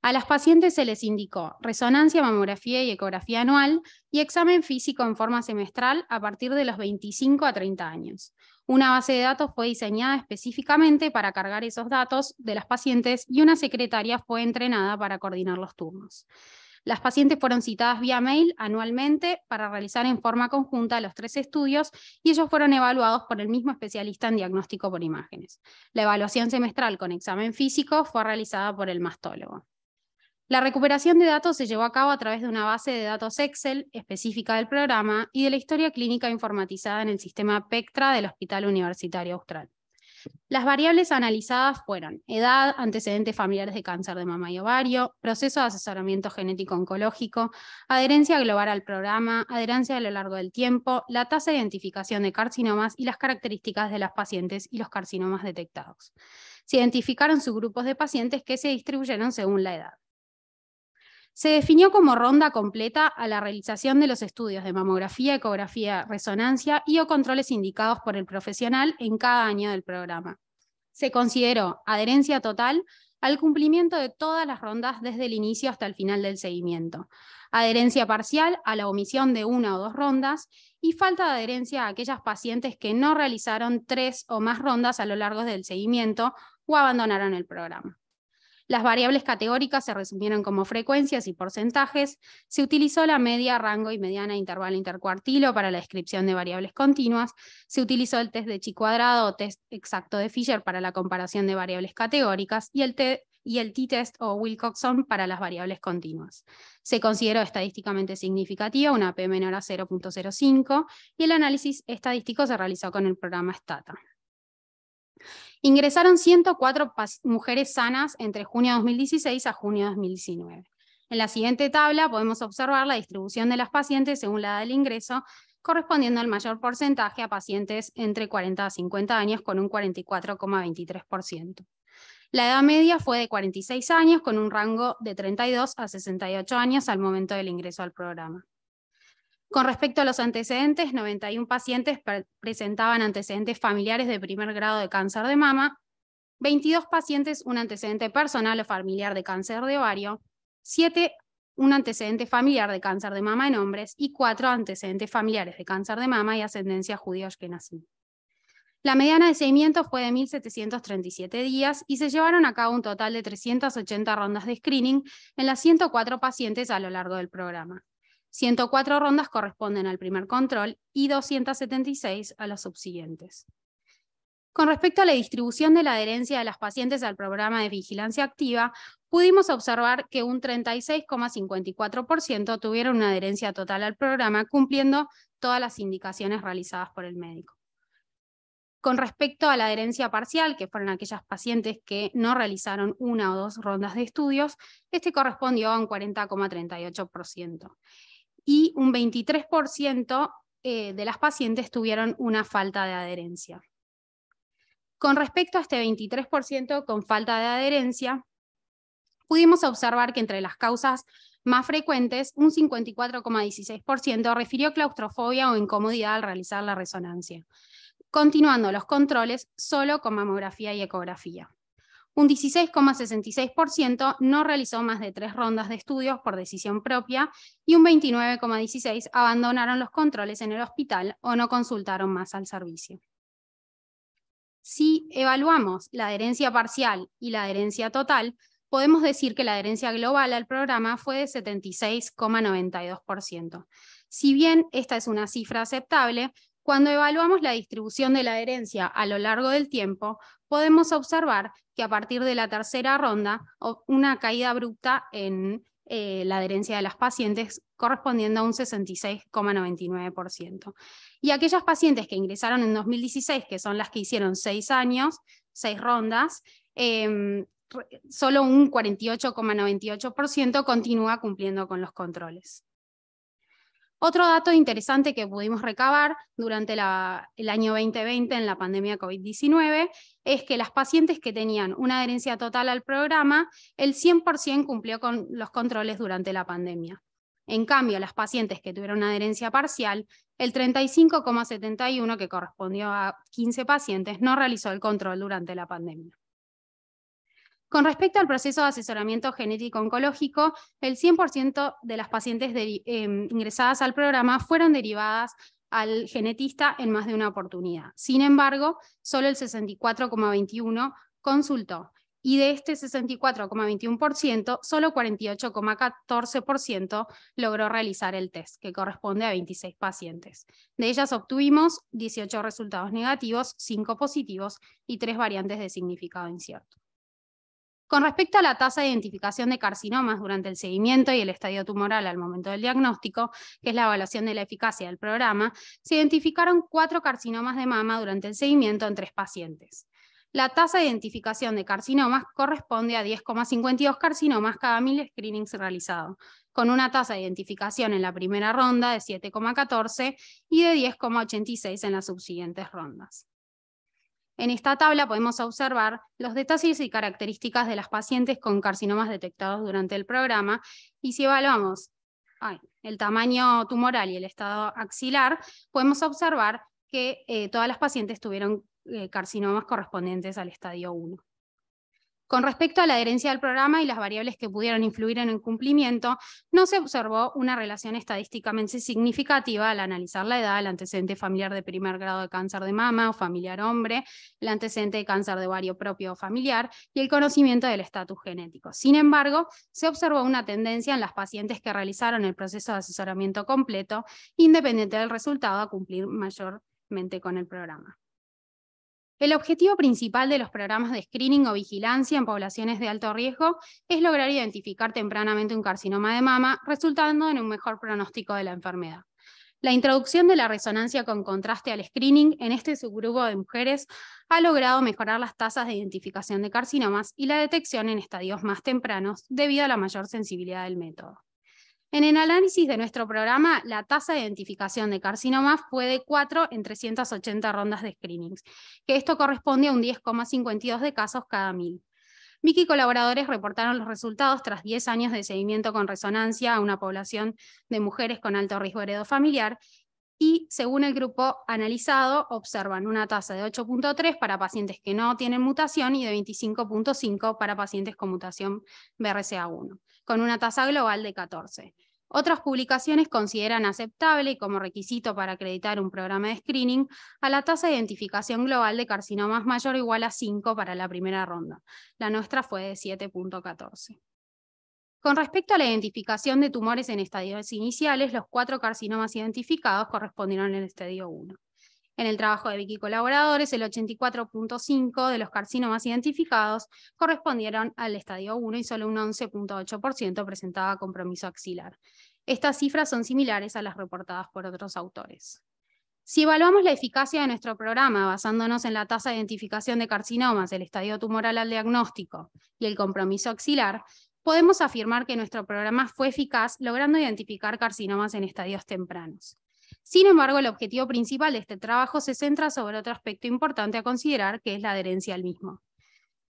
Speaker 7: A las pacientes se les indicó resonancia, mamografía y ecografía anual y examen físico en forma semestral a partir de los 25 a 30 años. Una base de datos fue diseñada específicamente para cargar esos datos de las pacientes y una secretaria fue entrenada para coordinar los turnos. Las pacientes fueron citadas vía mail anualmente para realizar en forma conjunta los 3 estudios y ellos fueron evaluados por el mismo especialista en diagnóstico por imágenes. La evaluación semestral con examen físico fue realizada por el mastólogo. La recuperación de datos se llevó a cabo a través de una base de datos Excel específica del programa y de la historia clínica informatizada en el sistema PECTRA del Hospital Universitario Austral. Las variables analizadas fueron edad, antecedentes familiares de cáncer de mama y ovario, proceso de asesoramiento genético oncológico, adherencia global al programa, adherencia a lo largo del tiempo, la tasa de identificación de carcinomas y las características de las pacientes y los carcinomas detectados. Se identificaron subgrupos de pacientes que se distribuyeron según la edad. Se definió como ronda completa a la realización de los estudios de mamografía, ecografía, resonancia y o controles indicados por el profesional en cada año del programa. Se consideró adherencia total al cumplimiento de todas las rondas desde el inicio hasta el final del seguimiento, adherencia parcial a la omisión de 1 o 2 rondas y falta de adherencia a aquellas pacientes que no realizaron 3 o más rondas a lo largo del seguimiento o abandonaron el programa. Las variables categóricas se resumieron como frecuencias y porcentajes. Se utilizó la media, rango y mediana intervalo intercuartilo para la descripción de variables continuas. Se utilizó el test de chi cuadrado o test exacto de Fisher para la comparación de variables categóricas y el t-test o Wilcoxon para las variables continuas. Se consideró estadísticamente significativa una p menor a 0.05 y el análisis estadístico se realizó con el programa STATA. Ingresaron 104 mujeres sanas entre junio de 2016 a junio de 2019. En la siguiente tabla podemos observar la distribución de las pacientes según la edad del ingreso, correspondiendo al mayor porcentaje a pacientes entre 40 a 50 años con un 44,23%. La edad media fue de 46 años con un rango de 32 a 68 años al momento del ingreso al programa. Con respecto a los antecedentes, 91 pacientes presentaban antecedentes familiares de primer grado de cáncer de mama, 22 pacientes un antecedente personal o familiar de cáncer de ovario, 7 un antecedente familiar de cáncer de mama en hombres y 4 antecedentes familiares de cáncer de mama y ascendencia judío-ashkenazí. La mediana de seguimiento fue de 1.737 días y se llevaron a cabo un total de 380 rondas de screening en las 104 pacientes a lo largo del programa. 104 rondas corresponden al primer control y 276 a los subsiguientes. Con respecto a la distribución de la adherencia de las pacientes al programa de vigilancia activa, pudimos observar que un 36,54% tuvieron una adherencia total al programa, cumpliendo todas las indicaciones realizadas por el médico. Con respecto a la adherencia parcial, que fueron aquellas pacientes que no realizaron 1 o 2 rondas de estudios, este correspondió a un 40,38%. Y un 23% de las pacientes tuvieron una falta de adherencia. Con respecto a este 23% con falta de adherencia, pudimos observar que entre las causas más frecuentes, un 54,16% refirió claustrofobia o incomodidad al realizar la resonancia, continuando los controles solo con mamografía y ecografía. Un 16,66% no realizó más de 3 rondas de estudios por decisión propia y un 29,16% abandonaron los controles en el hospital o no consultaron más al servicio. Si evaluamos la adherencia parcial y la adherencia total, podemos decir que la adherencia global al programa fue de 76,92%. Si bien esta es una cifra aceptable, cuando evaluamos la distribución de la adherencia a lo largo del tiempo, podemos observar que a partir de la tercera ronda, una caída abrupta en la adherencia de las pacientes correspondiendo a un 66,99%. Y aquellas pacientes que ingresaron en 2016, que son las que hicieron 6 años, 6 rondas, solo un 48,98% continúa cumpliendo con los controles. Otro dato interesante que pudimos recabar durante el año 2020 en la pandemia COVID-19 es que las pacientes que tenían una adherencia total al programa, el 100% cumplió con los controles durante la pandemia. En cambio, las pacientes que tuvieron una adherencia parcial, el 35,71%, que correspondió a 15 pacientes, no realizó el control durante la pandemia. Con respecto al proceso de asesoramiento genético oncológico, el 100% de las pacientes ingresadas al programa fueron derivadas al genetista en más de una oportunidad. Sin embargo, solo el 64,21% consultó, y de este 64,21%, solo 48,14% logró realizar el test, que corresponde a 26 pacientes. De ellas obtuvimos 18 resultados negativos, 5 positivos y 3 variantes de significado incierto. Con respecto a la tasa de identificación de carcinomas durante el seguimiento y el estadio tumoral al momento del diagnóstico, que es la evaluación de la eficacia del programa, se identificaron 4 carcinomas de mama durante el seguimiento en 3 pacientes. La tasa de identificación de carcinomas corresponde a 10,52 carcinomas cada 1000 screenings realizados, con una tasa de identificación en la primera ronda de 7,14 y de 10,86 en las subsiguientes rondas. En esta tabla podemos observar los detalles y características de las pacientes con carcinomas detectados durante el programa, y si evaluamos el tamaño tumoral y el estado axilar, podemos observar que todas las pacientes tuvieron carcinomas correspondientes al estadio 1. Con respecto a la adherencia al programa y las variables que pudieron influir en el cumplimiento, no se observó una relación estadísticamente significativa al analizar la edad, el antecedente familiar de primer grado de cáncer de mama o familiar hombre, el antecedente de cáncer de ovario propio o familiar y el conocimiento del estatus genético. Sin embargo, se observó una tendencia en las pacientes que realizaron el proceso de asesoramiento completo, independiente del resultado, a cumplir mayormente con el programa. El objetivo principal de los programas de screening o vigilancia en poblaciones de alto riesgo es lograr identificar tempranamente un carcinoma de mama, resultando en un mejor pronóstico de la enfermedad. La introducción de la resonancia con contraste al screening en este subgrupo de mujeres ha logrado mejorar las tasas de identificación de carcinomas y la detección en estadios más tempranos debido a la mayor sensibilidad del método. En el análisis de nuestro programa, la tasa de identificación de carcinomas fue de 4 en 380 rondas de screenings, que esto corresponde a un 10,52 de casos cada 1000. Vicky y colaboradores reportaron los resultados tras 10 años de seguimiento con resonancia a una población de mujeres con alto riesgo heredofamiliar, y según el grupo analizado, observan una tasa de 8,3 para pacientes que no tienen mutación y de 25,5 para pacientes con mutación BRCA1, con una tasa global de 14. Otras publicaciones consideran aceptable y como requisito para acreditar un programa de screening a la tasa de identificación global de carcinomas mayor o igual a 5 para la primera ronda. La nuestra fue de 7,14. Con respecto a la identificación de tumores en estadios iniciales, los 4 carcinomas identificados correspondieron al estadio 1. En el trabajo de Vicky y colaboradores, el 84,5% de los carcinomas identificados correspondieron al estadio 1 y solo un 11,8% presentaba compromiso axilar. Estas cifras son similares a las reportadas por otros autores. Si evaluamos la eficacia de nuestro programa basándonos en la tasa de identificación de carcinomas, el estadio tumoral al diagnóstico y el compromiso axilar, podemos afirmar que nuestro programa fue eficaz logrando identificar carcinomas en estadios tempranos. Sin embargo, el objetivo principal de este trabajo se centra sobre otro aspecto importante a considerar, que es la adherencia al mismo.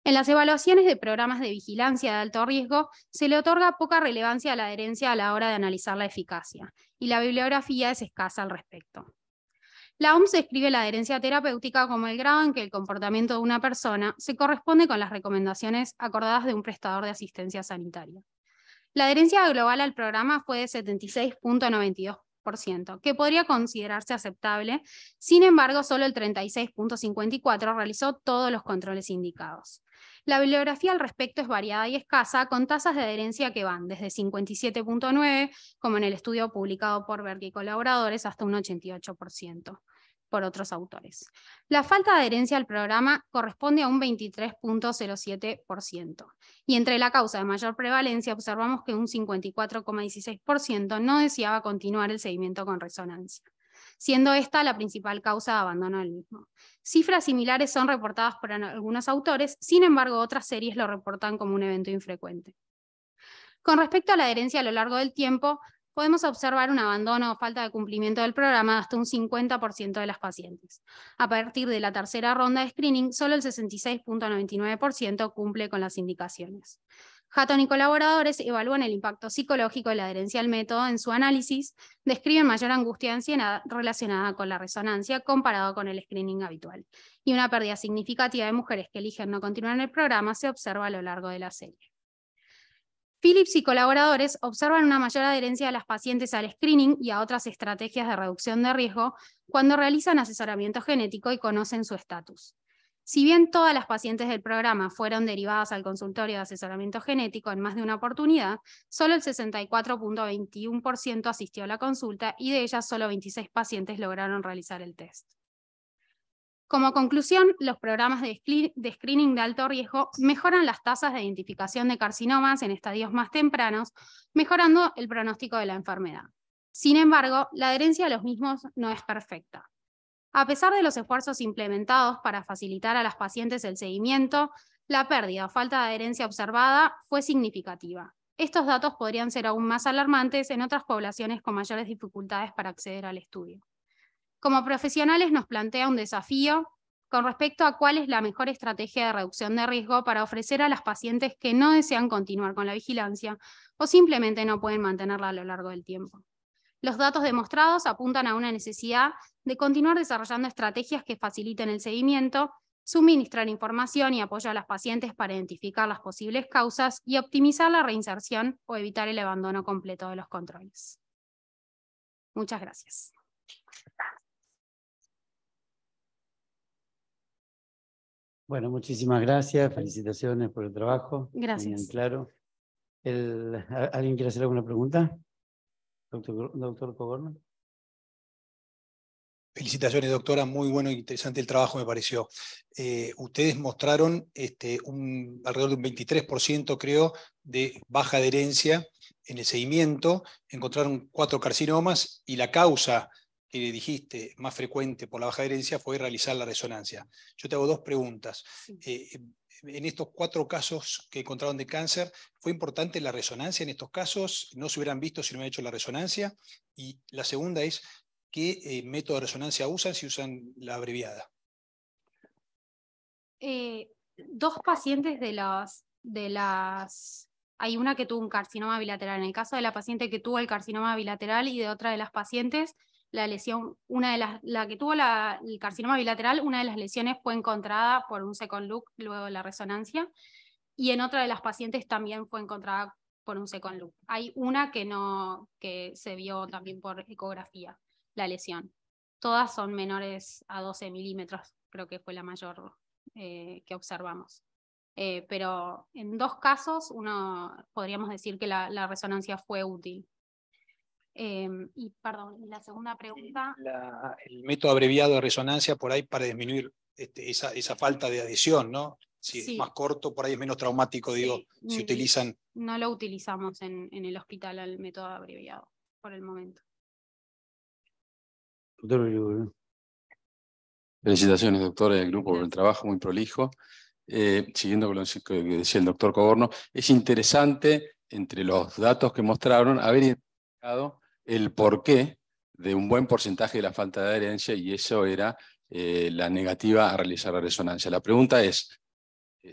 Speaker 7: En las evaluaciones de programas de vigilancia de alto riesgo, se le otorga poca relevancia a la adherencia a la hora de analizar la eficacia, y la bibliografía es escasa al respecto. La OMS describe la adherencia terapéutica como el grado en que el comportamiento de una persona se corresponde con las recomendaciones acordadas de un prestador de asistencia sanitaria. La adherencia global al programa fue de 76,92%, que podría considerarse aceptable. Sin embargo, solo el 36,54% realizó todos los controles indicados. La bibliografía al respecto es variada y escasa, con tasas de adherencia que van desde 57,9%, como en el estudio publicado por Berg y colaboradores, hasta un 88% por otros autores. La falta de adherencia al programa corresponde a un 23,07%, y entre la causa de mayor prevalencia observamos que un 54,16% no deseaba continuar el seguimiento con resonancia, siendo esta la principal causa de abandono del mismo. Cifras similares son reportadas por algunos autores, sin embargo otras series lo reportan como un evento infrecuente. Con respecto a la adherencia a lo largo del tiempo, podemos observar un abandono o falta de cumplimiento del programa de hasta un 50% de las pacientes. A partir de la tercera ronda de screening, solo el 66.99% cumple con las indicaciones. Hatton y colaboradores evalúan el impacto psicológico de la adherencia al método en su análisis, describen mayor angustia y ansiedad relacionada con la resonancia comparado con el screening habitual, y una pérdida significativa de mujeres que eligen no continuar en el programa se observa a lo largo de la serie. Phillips y colaboradores observan una mayor adherencia de las pacientes al screening y a otras estrategias de reducción de riesgo cuando realizan asesoramiento genético y conocen su estatus. Si bien todas las pacientes del programa fueron derivadas al consultorio de asesoramiento genético en más de una oportunidad, solo el 64.21% asistió a la consulta y de ellas solo 26 pacientes lograron realizar el test. Como conclusión, los programas de screening de alto riesgo mejoran las tasas de identificación de carcinomas en estadios más tempranos, mejorando el pronóstico de la enfermedad. Sin embargo, la adherencia a los mismos no es perfecta. A pesar de los esfuerzos implementados para facilitar a las pacientes el seguimiento, la pérdida o falta de adherencia observada fue significativa. Estos datos podrían ser aún más alarmantes en otras poblaciones con mayores dificultades para acceder al estudio. Como profesionales nos plantea un desafío con respecto a cuál es la mejor estrategia de reducción de riesgo para ofrecer a las pacientes que no desean continuar con la vigilancia o simplemente no pueden mantenerla a lo largo del tiempo. Los datos demostrados apuntan a una necesidad de continuar desarrollando estrategias que faciliten el seguimiento, suministrar información y apoyo a las pacientes para identificar las posibles causas y optimizar la reinserción o evitar el abandono completo de los controles. Muchas gracias.
Speaker 2: Bueno, muchísimas gracias, felicitaciones por el trabajo.
Speaker 7: Gracias.
Speaker 2: Bien claro. ¿Alguien quiere hacer alguna pregunta? Doctor Coborno.
Speaker 1: Felicitaciones, doctora, muy bueno e interesante el trabajo, me pareció. Ustedes mostraron alrededor de un 23%, creo, de baja adherencia en el seguimiento. Encontraron 4 carcinomas y la causa que dijiste más frecuente por la baja adherencia fue realizar la resonancia. Yo te hago 2 preguntas. En estos 4 casos que encontraron de cáncer, ¿fue importante la resonancia en estos casos? ¿No se hubieran visto si no hubieran hecho la resonancia? Y la segunda es, ¿qué método de resonancia usan si usan la abreviada?
Speaker 7: 2 pacientes hay una que tuvo un carcinoma bilateral. En el caso de la paciente que tuvo el carcinoma bilateral y de otra de las pacientes, la lesión, la que tuvo el carcinoma bilateral, una de las lesiones fue encontrada por un second look luego de la resonancia, y en otra de las pacientes también fue encontrada por un second look. Hay una que se vio también por ecografía, la lesión. Todas son menores a 12 milímetros, creo que fue la mayor que observamos. Pero en 2 casos podríamos decir que la resonancia fue útil. Y perdón, la segunda pregunta.
Speaker 1: El método abreviado de resonancia por ahí para disminuir esa falta de adhesión, ¿no? Si
Speaker 7: Sí.
Speaker 1: es más corto, por ahí es menos traumático, digo, si utilizan...
Speaker 7: No lo utilizamos en el hospital al método abreviado, por el momento.
Speaker 8: Felicitaciones, doctora, y al grupo por el
Speaker 7: Gracias.
Speaker 8: trabajo muy prolijo. Siguiendo con lo que decía el doctor Coborno, es interesante, entre los datos que mostraron, haber identificado el porqué de un buen porcentaje de la falta de adherencia, y eso era la negativa a realizar la resonancia. La pregunta es,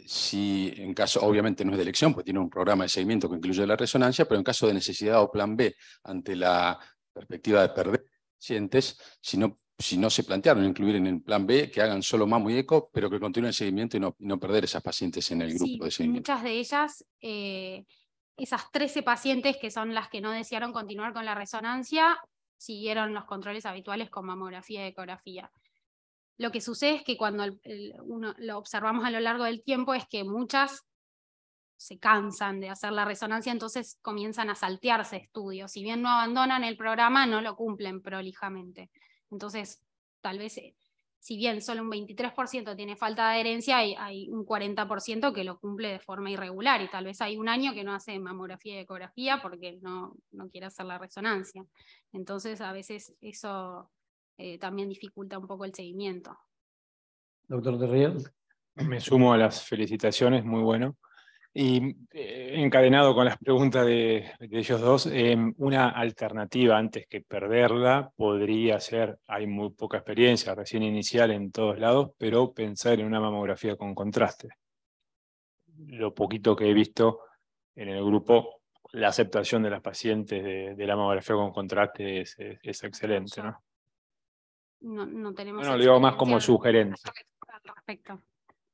Speaker 8: si en caso, obviamente no es de elección, porque tiene un programa de seguimiento que incluye la resonancia, pero en caso de necesidad o plan B, ante la perspectiva de perder pacientes, si no se plantearon incluir en el plan B, que hagan solo mamo y eco, pero que continúen el seguimiento y no perder esas pacientes en el grupo de seguimiento.
Speaker 7: Muchas de ellas, esas 13 pacientes que son las que no desearon continuar con la resonancia, siguieron los controles habituales con mamografía y ecografía. Lo que sucede es que cuando uno lo observamos a lo largo del tiempo es que muchas se cansan de hacer la resonancia, entonces comienzan a saltearse estudios. Si bien no abandonan el programa, no lo cumplen prolijamente. Entonces, tal vez, si bien solo un 23% tiene falta de adherencia, hay un 40% que lo cumple de forma irregular, y tal vez hay un año que no hace mamografía y ecografía porque no quiere hacer la resonancia. Entonces, a veces eso también dificulta un poco el seguimiento.
Speaker 2: Doctor Terriel.
Speaker 9: Me sumo a las felicitaciones, muy bueno. Y encadenado con las preguntas de ellos dos, una alternativa antes que perderla podría ser, hay muy poca experiencia, recién inicial en todos lados, pero pensar en una mamografía con contraste. Lo poquito que he visto en el grupo, la aceptación de las pacientes de la mamografía con contraste es excelente, ¿no?
Speaker 7: No tenemos.
Speaker 9: Bueno, lo digo más como sugerencia.
Speaker 7: Al respecto.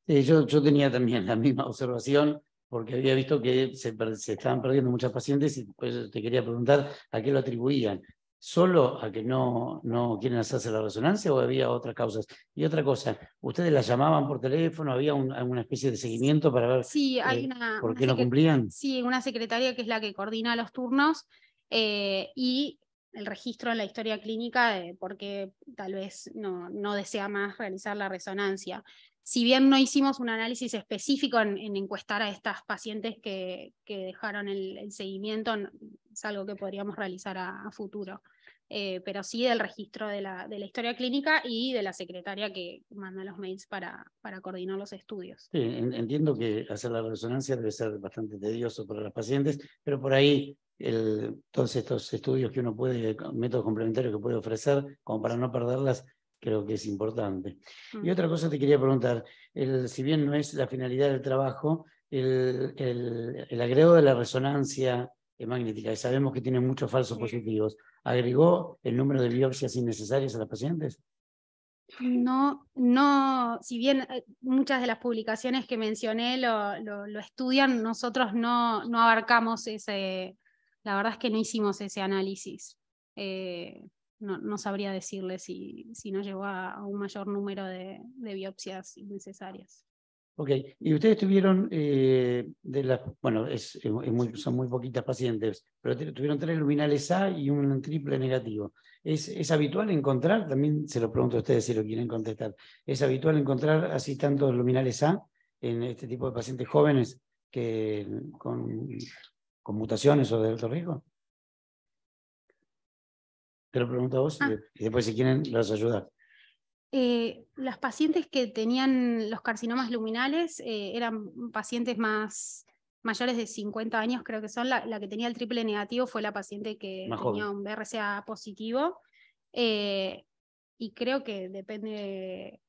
Speaker 2: Yo tenía también la misma observación, porque había visto que se estaban perdiendo muchas pacientes y pues te quería preguntar a qué lo atribuían. ¿Solo a que no quieren hacerse la resonancia o había otras causas? Y otra cosa, ¿ustedes las llamaban por teléfono? ¿Había alguna especie de seguimiento para ver
Speaker 7: Sí, hay
Speaker 2: por qué no cumplían?
Speaker 7: Sí, una secretaria que es la que coordina los turnos y el registro en la historia clínica porque tal vez no desea más realizar la resonancia. Si bien no hicimos un análisis específico en encuestar a estas pacientes que dejaron el seguimiento, es algo que podríamos realizar a futuro. Pero sí del registro de la historia clínica y de la secretaria que manda los mails para coordinar los estudios.
Speaker 2: Sí, entiendo que hacer la resonancia debe ser bastante tedioso para los pacientes, pero por ahí todos estos estudios que uno puede, métodos complementarios que puede ofrecer, como para no perderlas, creo que es importante. Y otra cosa te quería preguntar, si bien no es la finalidad del trabajo, el agregado de la resonancia magnética, y sabemos que tiene muchos falsos positivos, ¿agregó el número de biopsias innecesarias a las pacientes?
Speaker 7: No, si bien muchas de las publicaciones que mencioné lo estudian, nosotros no abarcamos la verdad es que no hicimos ese análisis. No sabría decirle si no llegó a un mayor número de biopsias innecesarias.
Speaker 2: Ok, y ustedes tuvieron, bueno, son muy poquitas pacientes, pero tuvieron 3 luminales A y un triple negativo. ¿Es habitual encontrar, también se lo pregunto a ustedes si lo quieren contestar, ¿es habitual encontrar así tantos luminales A en este tipo de pacientes jóvenes con mutaciones o de alto riesgo? Te lo pregunto a vos y después si quieren los ayudar.
Speaker 7: Las pacientes que tenían los carcinomas luminales eran pacientes mayores de 50 años, creo que son. La que tenía el triple negativo fue la paciente que tenía un BRCA positivo. Y creo que depende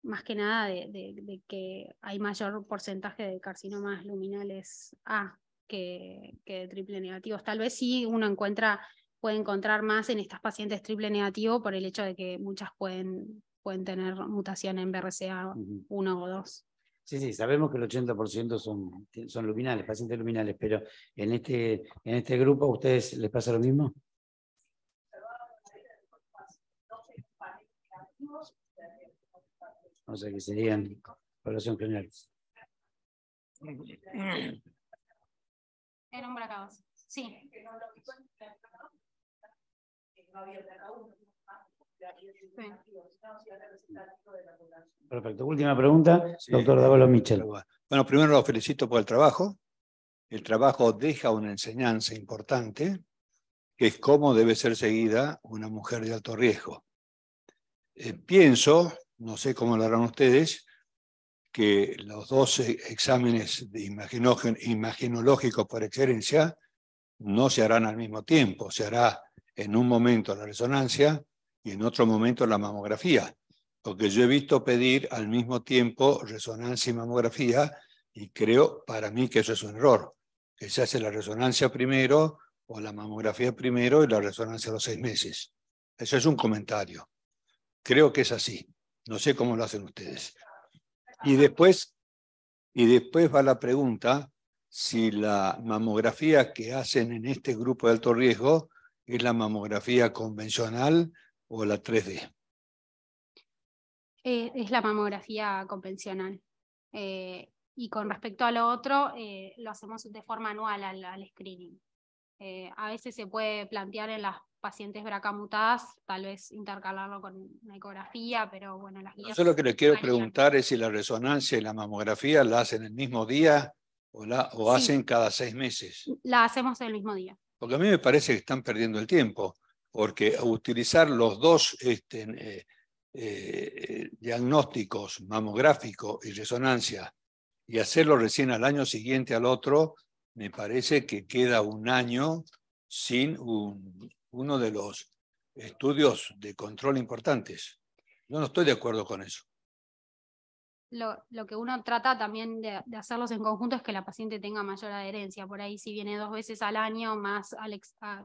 Speaker 7: más que nada de que hay mayor porcentaje de carcinomas luminales A que de triple negativos. Tal vez sí uno puede encontrar más en estas pacientes triple negativo por el hecho de que muchas pueden tener mutación en BRCA 1 o 2.
Speaker 2: Sí, sabemos que el 80% son luminales, pacientes luminales, pero en este grupo, ¿a ustedes les pasa lo mismo? O sea que serían población general.
Speaker 7: En un bracado, sí.
Speaker 2: Perfecto. Última pregunta, doctor Dávalo Michel.
Speaker 6: Bueno, primero los felicito por el trabajo. El trabajo deja una enseñanza importante, que es cómo debe ser seguida una mujer de alto riesgo. Pienso, no sé cómo lo harán ustedes, que los 2 exámenes de imaginológicos por excelencia no se harán al mismo tiempo, se hará en un momento la resonancia y en otro momento la mamografía, porque yo he visto pedir al mismo tiempo resonancia y mamografía y creo para mí que eso es un error, que se hace la resonancia primero o la mamografía primero y la resonancia a los 6 meses. Eso es un comentario. Creo que es así. No sé cómo lo hacen ustedes. Y después va la pregunta si la mamografía que hacen en este grupo de alto riesgo es la mamografía convencional o la 3D.
Speaker 7: Es la mamografía convencional. Y con respecto a lo otro, lo hacemos de forma anual al screening. A veces se puede plantear en las pacientes BRCA mutadas, tal vez intercalarlo con una ecografía, pero bueno, las guías...
Speaker 6: Yo lo que le quiero preguntar es si la resonancia y la mamografía la hacen el mismo día o hacen cada 6 meses.
Speaker 7: La hacemos el mismo día.
Speaker 6: Porque a mí me parece que están perdiendo el tiempo, porque utilizar los 2 diagnósticos, mamográfico y resonancia, y hacerlo recién al año siguiente al otro, me parece que queda un año sin uno de los estudios de control importantes. Yo no estoy de acuerdo con eso.
Speaker 7: Lo que uno trata también de hacerlos en conjunto es que la paciente tenga mayor adherencia. Por ahí, si viene 2 veces al año, más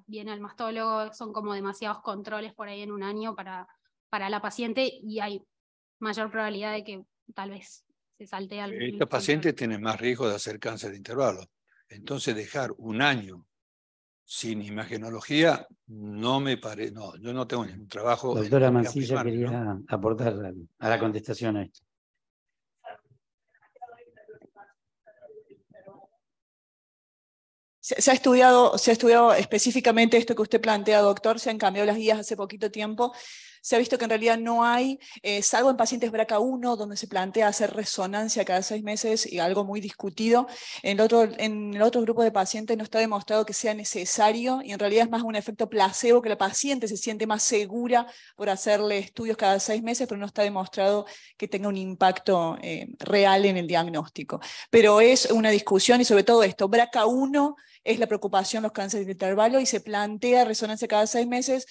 Speaker 7: viene al mastólogo, son como demasiados controles por ahí en un año para la paciente, y hay mayor probabilidad de que tal vez se salte algo.
Speaker 6: Esta paciente tiene más riesgo de hacer cáncer de intervalo. Entonces, dejar un año sin imagenología no me parece. No, yo no tengo ningún trabajo.
Speaker 2: Doctora Mancilla quería aportar a la contestación a esto.
Speaker 3: Se ha estudiado específicamente esto que usted plantea, doctor. Se han cambiado las guías hace poquito tiempo. Se ha visto que en realidad no hay, salvo en pacientes BRCA1, donde se plantea hacer resonancia cada 6 meses, y algo muy discutido. En el otro grupo de pacientes no está demostrado que sea necesario, y en realidad es más un efecto placebo, que la paciente se siente más segura por hacerle estudios cada 6 meses, pero no está demostrado que tenga un impacto real en el diagnóstico. Pero es una discusión, y sobre todo esto, BRCA1 es la preocupación, los cánceres de intervalo, y se plantea resonancia cada 6 meses.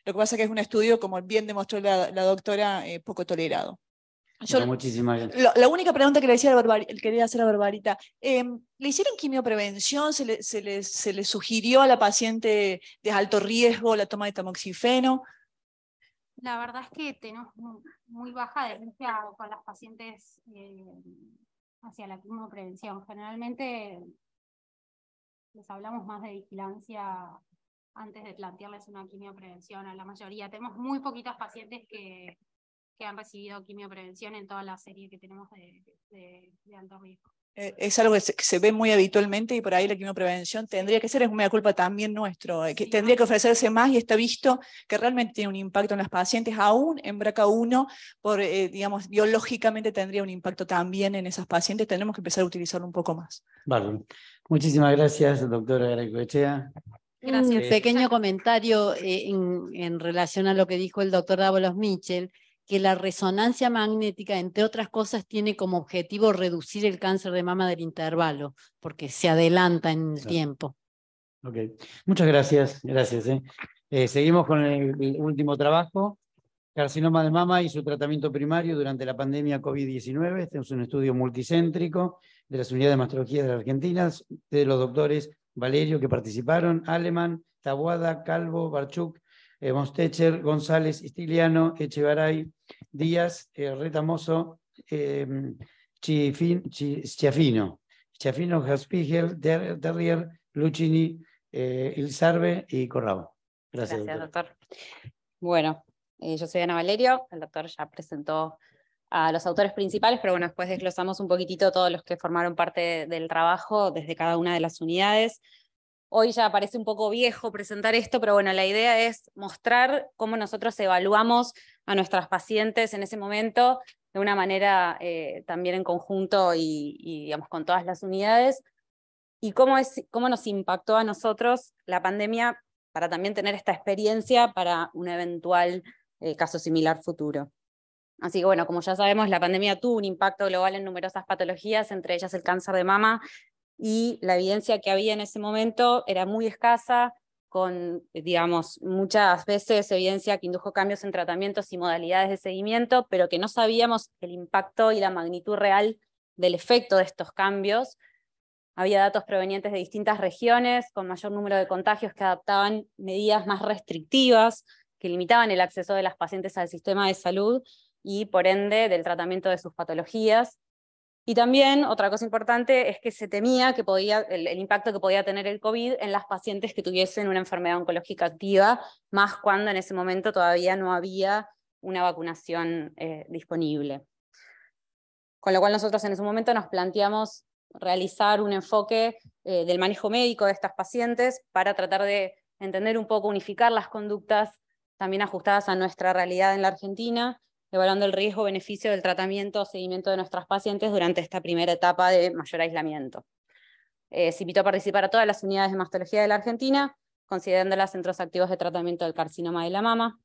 Speaker 3: Lo que pasa es que es un estudio, como bien demostró la doctora, poco tolerado.
Speaker 2: Muchísimas gracias.
Speaker 3: La única pregunta que le quería hacer a Barbarita, ¿le hicieron quimioprevención? ¿Se le sugirió a la paciente de alto riesgo la toma de tamoxifeno?
Speaker 7: La verdad es que tenemos muy baja adherencia con las pacientes hacia la quimioprevención. Generalmente les hablamos más de vigilancia antes de plantearles una quimioprevención a la mayoría. Tenemos muy poquitas pacientes que han recibido quimioprevención en toda la serie que tenemos de alto riesgo.
Speaker 3: Es algo que se ve muy habitualmente, y por ahí la quimioprevención tendría que ser, es una culpa también nuestro, que tendría que ofrecerse más, y está visto que realmente tiene un impacto en las pacientes, aún en BRCA1, digamos, biológicamente tendría un impacto también en esas pacientes. Tenemos que empezar a utilizarlo un poco más.
Speaker 2: Vale. Muchísimas gracias, doctora Graycoechea.
Speaker 10: Un pequeño comentario en relación a lo que dijo el doctor Dávalos Michel, que la resonancia magnética, entre otras cosas, tiene como objetivo reducir el cáncer de mama del intervalo, porque se adelanta en el tiempo.
Speaker 2: Ok, muchas gracias. Gracias. Seguimos con el último trabajo, carcinoma de mama y su tratamiento primario durante la pandemia COVID-19. Este es un estudio multicéntrico de las unidades de mastología de la Argentina, de los doctores Valerio, que participaron, Aleman, Taboada, Calvo, Barchuk, Monstecher, González, Istiliano, Echevaray, Díaz, Retamoso, Schiafino, Haspigel, Terrier, Lucchini, Ilzarbe y Corrao. Gracias,
Speaker 11: doctor. Bueno, yo soy Ana Valerio, el doctor ya presentó a los autores principales, pero bueno, después desglosamos un poquitito todos los que formaron parte del trabajo desde cada una de las unidades. Hoy ya parece un poco viejo presentar esto, pero bueno, la idea es mostrar cómo nosotros evaluamos a nuestras pacientes en ese momento de una manera también en conjunto y digamos con todas las unidades, y cómo nos impactó a nosotros la pandemia para también tener esta experiencia para un eventual caso similar futuro. Así que bueno, como ya sabemos, la pandemia tuvo un impacto global en numerosas patologías, entre ellas el cáncer de mama, y la evidencia que había en ese momento era muy escasa, con, digamos, muchas veces evidencia que indujo cambios en tratamientos y modalidades de seguimiento, pero que no sabíamos el impacto y la magnitud real del efecto de estos cambios. Había datos provenientes de distintas regiones, con mayor número de contagios, que adaptaban medidas más restrictivas, que limitaban el acceso de las pacientes al sistema de salud y, por ende, del tratamiento de sus patologías. Y también, otra cosa importante, es que se temía que el impacto que podía tener el COVID en las pacientes que tuviesen una enfermedad oncológica activa, más cuando en ese momento todavía no había una vacunación disponible. Con lo cual nosotros en ese momento nos planteamos realizar un enfoque del manejo médico de estas pacientes para tratar de entender un poco, unificar las conductas también ajustadas a nuestra realidad en la Argentina, evaluando el riesgo-beneficio del tratamiento o seguimiento de nuestras pacientes durante esta primera etapa de mayor aislamiento. Se invitó a participar a todas las unidades de mastología de la Argentina, considerando los centros activos de tratamiento del carcinoma de la mama.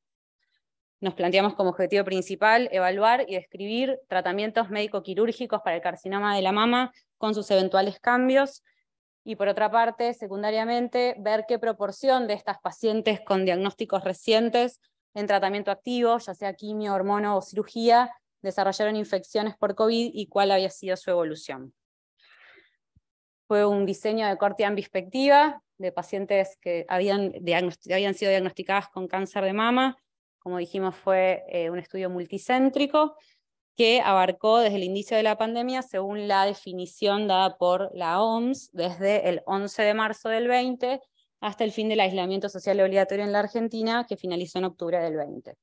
Speaker 11: nos planteamos como objetivo principal evaluar y describir tratamientos médico-quirúrgicos para el carcinoma de la mama con sus eventuales cambios, y por otra parte, secundariamente, ver qué proporción de estas pacientes con diagnósticos recientes en tratamiento activo, ya sea quimio, hormono o cirugía, desarrollaron infecciones por COVID y cuál había sido su evolución. Fue un diseño de corte ambispectiva de pacientes que habían sido diagnosticadas con cáncer de mama. Como dijimos, fue un estudio multicéntrico que abarcó desde el inicio de la pandemia, según la definición dada por la OMS, desde el 11 de marzo del 20 hasta el fin del aislamiento social obligatorio en la Argentina, que finalizó en octubre del 20.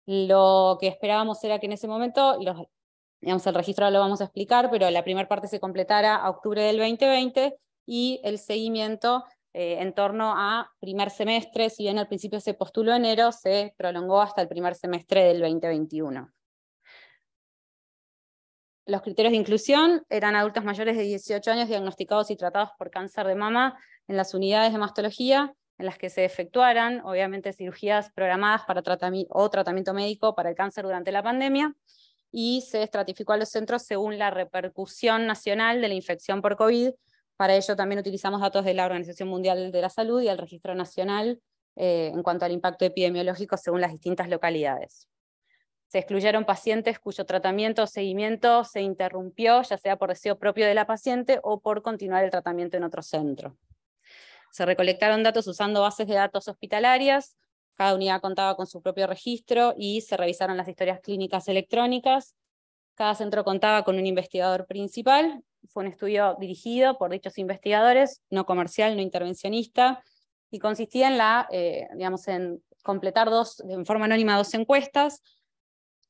Speaker 11: Lo que esperábamos era que en ese momento, el registro lo vamos a explicar, pero la primera parte se completara a octubre del 2020 y el seguimiento en torno a primer semestre, si bien al principio se postuló enero, se prolongó hasta el primer semestre del 2021. Los criterios de inclusión eran adultos mayores de 18 años diagnosticados y tratados por cáncer de mama en las unidades de mastología, en las que se efectuaran, obviamente, cirugías programadas para tratamiento médico para el cáncer durante la pandemia, y se estratificó a los centros según la repercusión nacional de la infección por COVID. Para ello también utilizamos datos de la Organización Mundial de la Salud y el Registro Nacional en cuanto al impacto epidemiológico según las distintas localidades. Se excluyeron pacientes cuyo tratamiento o seguimiento se interrumpió, ya sea por deseo propio de la paciente o por continuar el tratamiento en otro centro. Se recolectaron datos usando bases de datos hospitalarias, cada unidad contaba con su propio registro y se revisaron las historias clínicas electrónicas. Cada centro contaba con un investigador principal, fue un estudio dirigido por dichos investigadores, no comercial, no intervencionista, y consistía en completar en forma anónima 2 encuestas,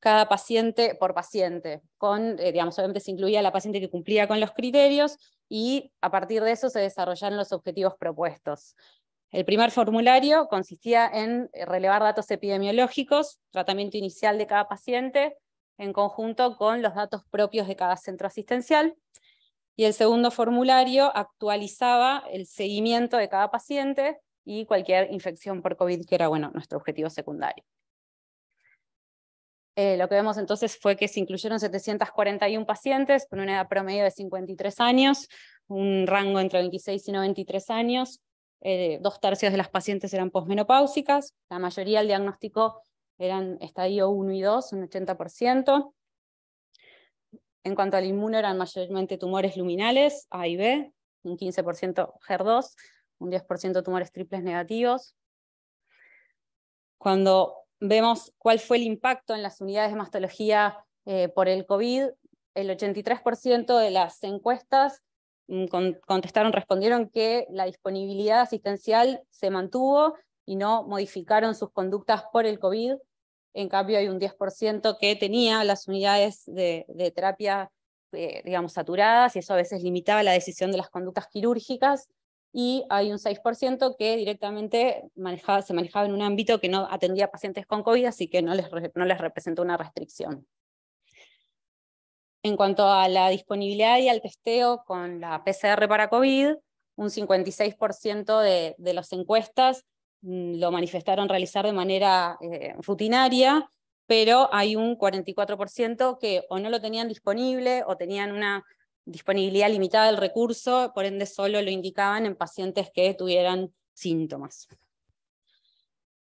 Speaker 11: cada paciente por paciente, obviamente se incluía la paciente que cumplía con los criterios, y a partir de eso se desarrollaron los objetivos propuestos. El primer formulario consistía en relevar datos epidemiológicos, tratamiento inicial de cada paciente, en conjunto con los datos propios de cada centro asistencial, y el segundo formulario actualizaba el seguimiento de cada paciente y cualquier infección por COVID, que era nuestro objetivo secundario. Lo que vemos entonces fue que se incluyeron 741 pacientes con una edad promedio de 53 años, un rango entre 26 y 93 años, 2/3 de las pacientes eran posmenopáusicas, la mayoría del diagnóstico eran estadio 1 y 2, un 80%. En cuanto al inmuno, eran mayormente tumores luminales, A y B, un 15% HER2, un 10% tumores triples negativos. Cuando vemos cuál fue el impacto en las unidades de mastología por el COVID, el 83% de las encuestas respondieron que la disponibilidad asistencial se mantuvo y no modificaron sus conductas por el COVID. En cambio hay un 10% que tenía las unidades de terapia saturadas, y eso a veces limitaba la decisión de las conductas quirúrgicas, y hay un 6% que directamente se manejaba en un ámbito que no atendía pacientes con COVID, así que no les representó una restricción. En cuanto a la disponibilidad y al testeo con la PCR para COVID, un 56% de las encuestas lo manifestaron realizar de manera rutinaria, pero hay un 44% que o no lo tenían disponible o tenían una disponibilidad limitada del recurso, por ende solo lo indicaban en pacientes que tuvieran síntomas.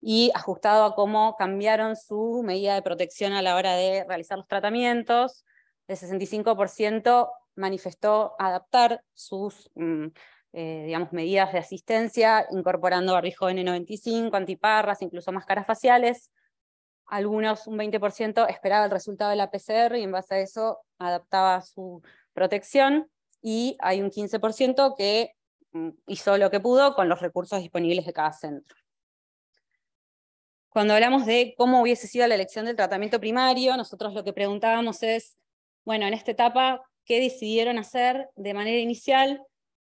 Speaker 11: Y ajustado a cómo cambiaron su medida de protección a la hora de realizar los tratamientos, el 65% manifestó adaptar sus medidas de asistencia, incorporando barbijo N95, antiparras, incluso máscaras faciales. Algunos, un 20%, esperaba el resultado de la PCR y en base a eso adaptaba su protección, y hay un 15% que hizo lo que pudo con los recursos disponibles de cada centro. Cuando hablamos de cómo hubiese sido la elección del tratamiento primario, nosotros lo que preguntábamos es, en esta etapa, ¿qué decidieron hacer de manera inicial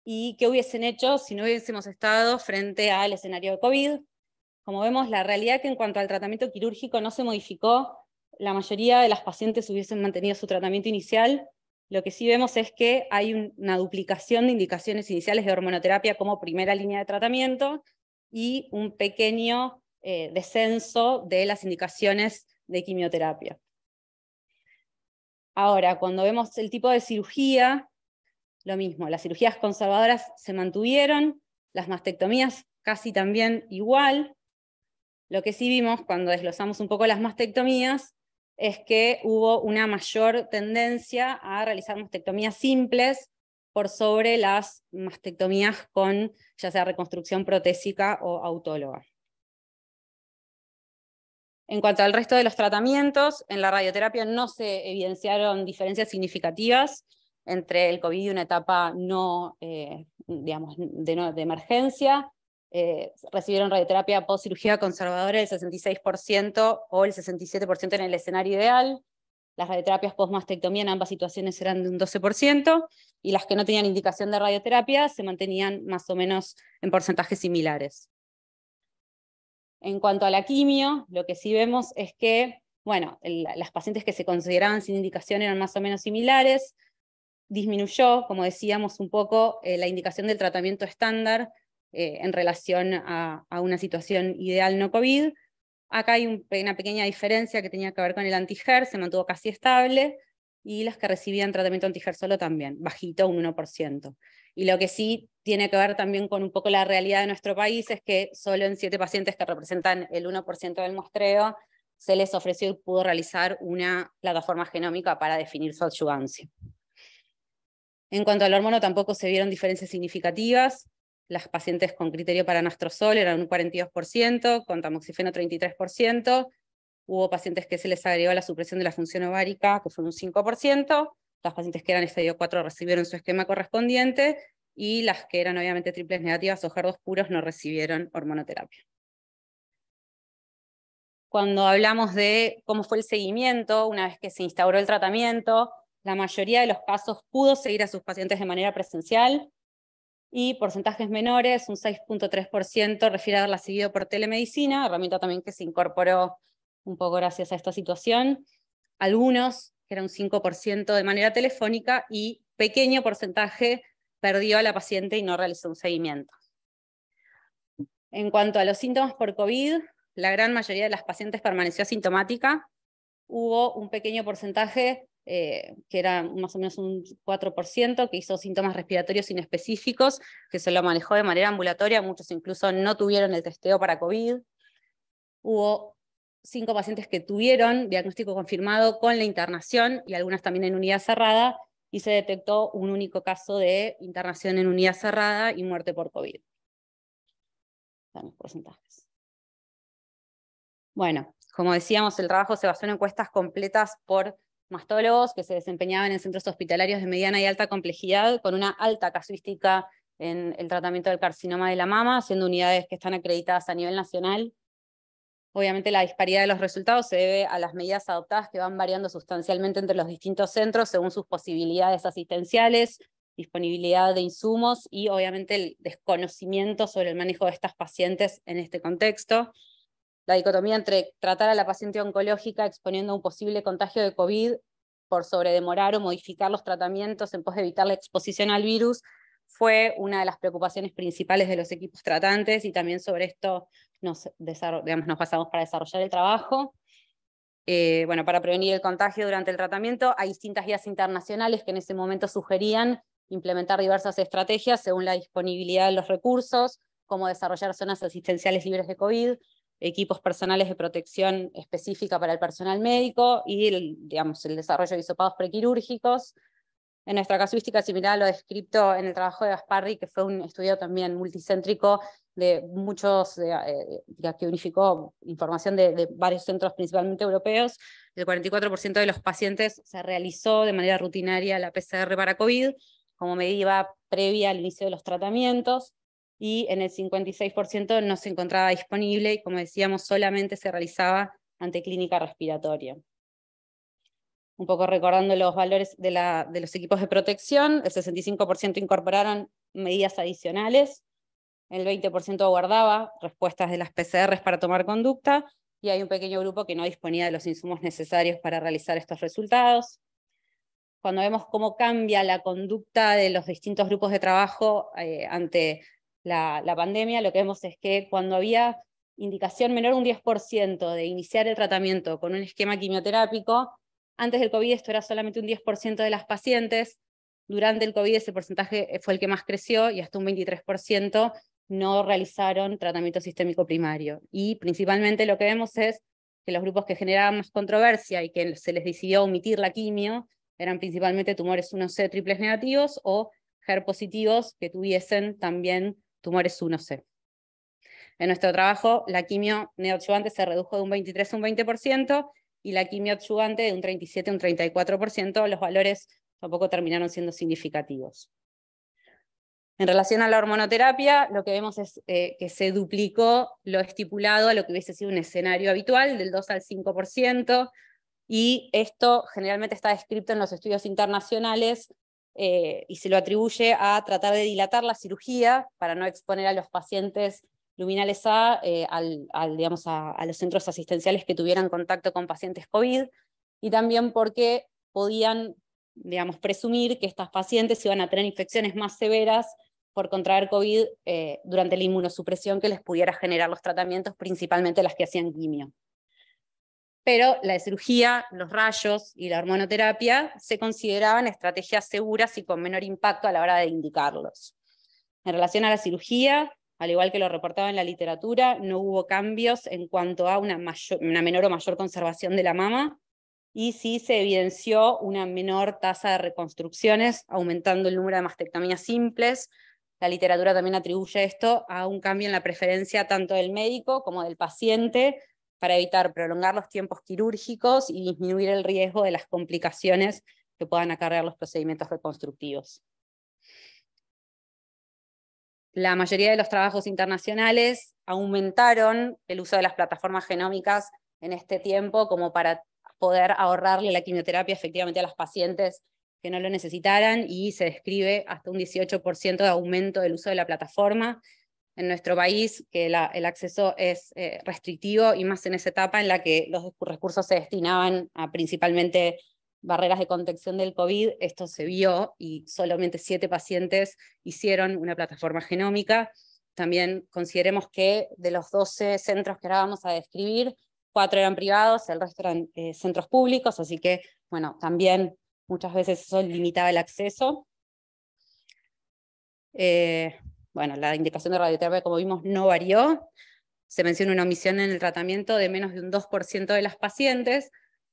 Speaker 11: y qué hubiesen hecho si no hubiésemos estado frente al escenario de COVID? Como vemos, la realidad es que en cuanto al tratamiento quirúrgico no se modificó, la mayoría de las pacientes hubiesen mantenido su tratamiento inicial. Lo que sí vemos es que hay una duplicación de indicaciones iniciales de hormonoterapia como primera línea de tratamiento, y un pequeño descenso de las indicaciones de quimioterapia. Ahora, cuando vemos el tipo de cirugía, lo mismo, las cirugías conservadoras se mantuvieron, las mastectomías casi también igual. Lo que sí vimos cuando desglosamos un poco las mastectomías es que hubo una mayor tendencia a realizar mastectomías simples por sobre las mastectomías con ya sea reconstrucción protésica o autóloga. En cuanto al resto de los tratamientos, en la radioterapia no se evidenciaron diferencias significativas entre el COVID y una etapa no, digamos, de emergencia. Recibieron radioterapia post-cirugía conservadora el 66% o el 67% en el escenario ideal. Las radioterapias post-mastectomía en ambas situaciones eran de un 12%, y las que no tenían indicación de radioterapia se mantenían más o menos en porcentajes similares. En cuanto a la quimio, lo que sí vemos es que, bueno, las pacientes que se consideraban sin indicación eran más o menos similares. Disminuyó, como decíamos, un poco la indicación del tratamiento estándar en relación a una situación ideal no COVID. Acá hay una pequeña diferencia que tenía que ver con el anti-HER, se mantuvo casi estable, y las que recibían tratamiento anti-HER solo también, bajito, un 1%. Y lo que sí tiene que ver también con un poco la realidad de nuestro país es que solo en 7 pacientes que representan el 1% del muestreo se les ofreció y pudo realizar una plataforma genómica para definir su adyuvancia. En cuanto al hormono, tampoco se vieron diferencias significativas. Las pacientes con criterio para anastrozol eran un 42%, con tamoxifeno 33%. Hubo pacientes que se les agregó la supresión de la función ovárica, que fue un 5%. Las pacientes que eran estadio 4 recibieron su esquema correspondiente, y las que eran obviamente triples negativas o HER2 puros no recibieron hormonoterapia. Cuando hablamos de cómo fue el seguimiento, una vez que se instauró el tratamiento, la mayoría de los casos pudo seguir a sus pacientes de manera presencial, y porcentajes menores, un 6.3%, refiere a haberla seguido por telemedicina, herramienta también que se incorporó un poco gracias a esta situación. Algunos, que era un 5% de manera telefónica, y pequeño porcentaje perdió a la paciente y no realizó un seguimiento. En cuanto a los síntomas por COVID, la gran mayoría de las pacientes permaneció asintomática. Hubo un pequeño porcentaje, que era más o menos un 4%, que hizo síntomas respiratorios inespecíficos, que se lo manejó de manera ambulatoria, muchos incluso no tuvieron el testeo para COVID. Hubo 5 pacientes que tuvieron diagnóstico confirmado con la internación, y algunas también en unidad cerrada, y se detectó un único caso de internación en unidad cerrada y muerte por COVID. Están los porcentajes. Bueno, como decíamos, el trabajo se basó en encuestas completas por mastólogos que se desempeñaban en centros hospitalarios de mediana y alta complejidad, con una alta casuística en el tratamiento del carcinoma de la mama, siendo unidades que están acreditadas a nivel nacional. Obviamente la disparidad de los resultados se debe a las medidas adoptadas, que van variando sustancialmente entre los distintos centros según sus posibilidades asistenciales, disponibilidad de insumos y obviamente el desconocimiento sobre el manejo de estas pacientes en este contexto. La dicotomía entre tratar a la paciente oncológica exponiendo a un posible contagio de COVID por sobredemorar o modificar los tratamientos en pos de evitar la exposición al virus fue una de las preocupaciones principales de los equipos tratantes, y también sobre esto nos basamos para desarrollar el trabajo. Bueno, para prevenir el contagio durante el tratamiento hay distintas guías internacionales que en ese momento sugerían implementar diversas estrategias según la disponibilidad de los recursos, como desarrollar zonas asistenciales libres de COVID, equipos personales de protección específica para el personal médico y el desarrollo de hisopados prequirúrgicos. En nuestra casuística, similar a lo descrito en el trabajo de Gasparri, que fue un estudio también multicéntrico de muchos, que unificó información de varios centros principalmente europeos, el 44% de los pacientes se realizó de manera rutinaria la PCR para COVID como medida previa al inicio de los tratamientos, y en el 56% no se encontraba disponible, y como decíamos, solamente se realizaba ante clínica respiratoria. Un poco recordando los valores de los equipos de protección, el 65% incorporaron medidas adicionales, el 20% guardaba respuestas de las PCRs para tomar conducta, y hay un pequeño grupo que no disponía de los insumos necesarios para realizar estos resultados. Cuando vemos cómo cambia la conducta de los distintos grupos de trabajo ante la pandemia, lo que vemos es que cuando había indicación menor a un 10% de iniciar el tratamiento con un esquema quimioterápico. Antes del COVID esto era solamente un 10% de las pacientes. Durante el COVID ese porcentaje fue el que más creció y hasta un 23% no realizaron tratamiento sistémico primario. Y principalmente lo que vemos es que los grupos que generaban más controversia y que se les decidió omitir la quimio eran principalmente tumores 1C triples negativos o HER positivos que tuviesen también tumores 1C. En nuestro trabajo, la quimio neoadyuvante se redujo de un 23 a un 20% y la quimio adyuvante de un 37 a un 34%. Los valores tampoco terminaron siendo significativos. En relación a la hormonoterapia, lo que vemos es que se duplicó lo estipulado a lo que hubiese sido un escenario habitual, del 2 al 5%, y esto generalmente está descrito en los estudios internacionales y se lo atribuye a tratar de dilatar la cirugía para no exponer a los pacientes luminales a los centros asistenciales que tuvieran contacto con pacientes COVID, y también porque podían, presumir que estas pacientes iban a tener infecciones más severas por contraer COVID durante la inmunosupresión que les pudiera generar los tratamientos, principalmente las que hacían quimio. Pero la cirugía, los rayos y la hormonoterapia se consideraban estrategias seguras y con menor impacto a la hora de indicarlos. En relación a la cirugía, al igual que lo reportaba en la literatura, no hubo cambios en cuanto a una menor o mayor conservación de la mama, y sí se evidenció una menor tasa de reconstrucciones, aumentando el número de mastectomías simples. La literatura también atribuye esto a un cambio en la preferencia tanto del médico como del paciente para evitar prolongar los tiempos quirúrgicos y disminuir el riesgo de las complicaciones que puedan acarrear los procedimientos reconstructivos. La mayoría de los trabajos internacionales aumentaron el uso de las plataformas genómicas en este tiempo como para poder ahorrarle la quimioterapia efectivamente a las pacientes que no lo necesitaran, y se describe hasta un 18% de aumento del uso de la plataforma. En nuestro país, que el acceso es restrictivo, y más en esa etapa en la que los recursos se destinaban a principalmente barreras de contención del COVID, esto se vio y solamente 7 pacientes hicieron una plataforma genómica. También consideremos que de los 12 centros que ahora vamos a describir, 4 eran privados, el resto eran centros públicos, así que, bueno, también muchas veces eso limitaba el acceso. Bueno, la indicación de radioterapia, como vimos, no varió. Se menciona una omisión en el tratamiento de menos de un 2% de las pacientes.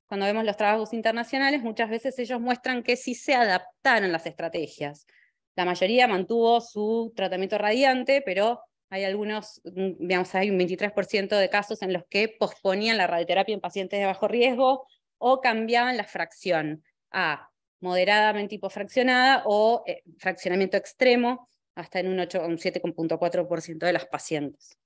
Speaker 11: Cuando vemos los trabajos internacionales, muchas veces ellos muestran que sí se adaptaron las estrategias. La mayoría mantuvo su tratamiento radiante, pero hay algunos, hay un 23% de casos en los que posponían la radioterapia en pacientes de bajo riesgo o cambiaban la fracción a moderadamente hipofraccionada o fraccionamiento extremo, hasta en un 7,4% de las pacientes.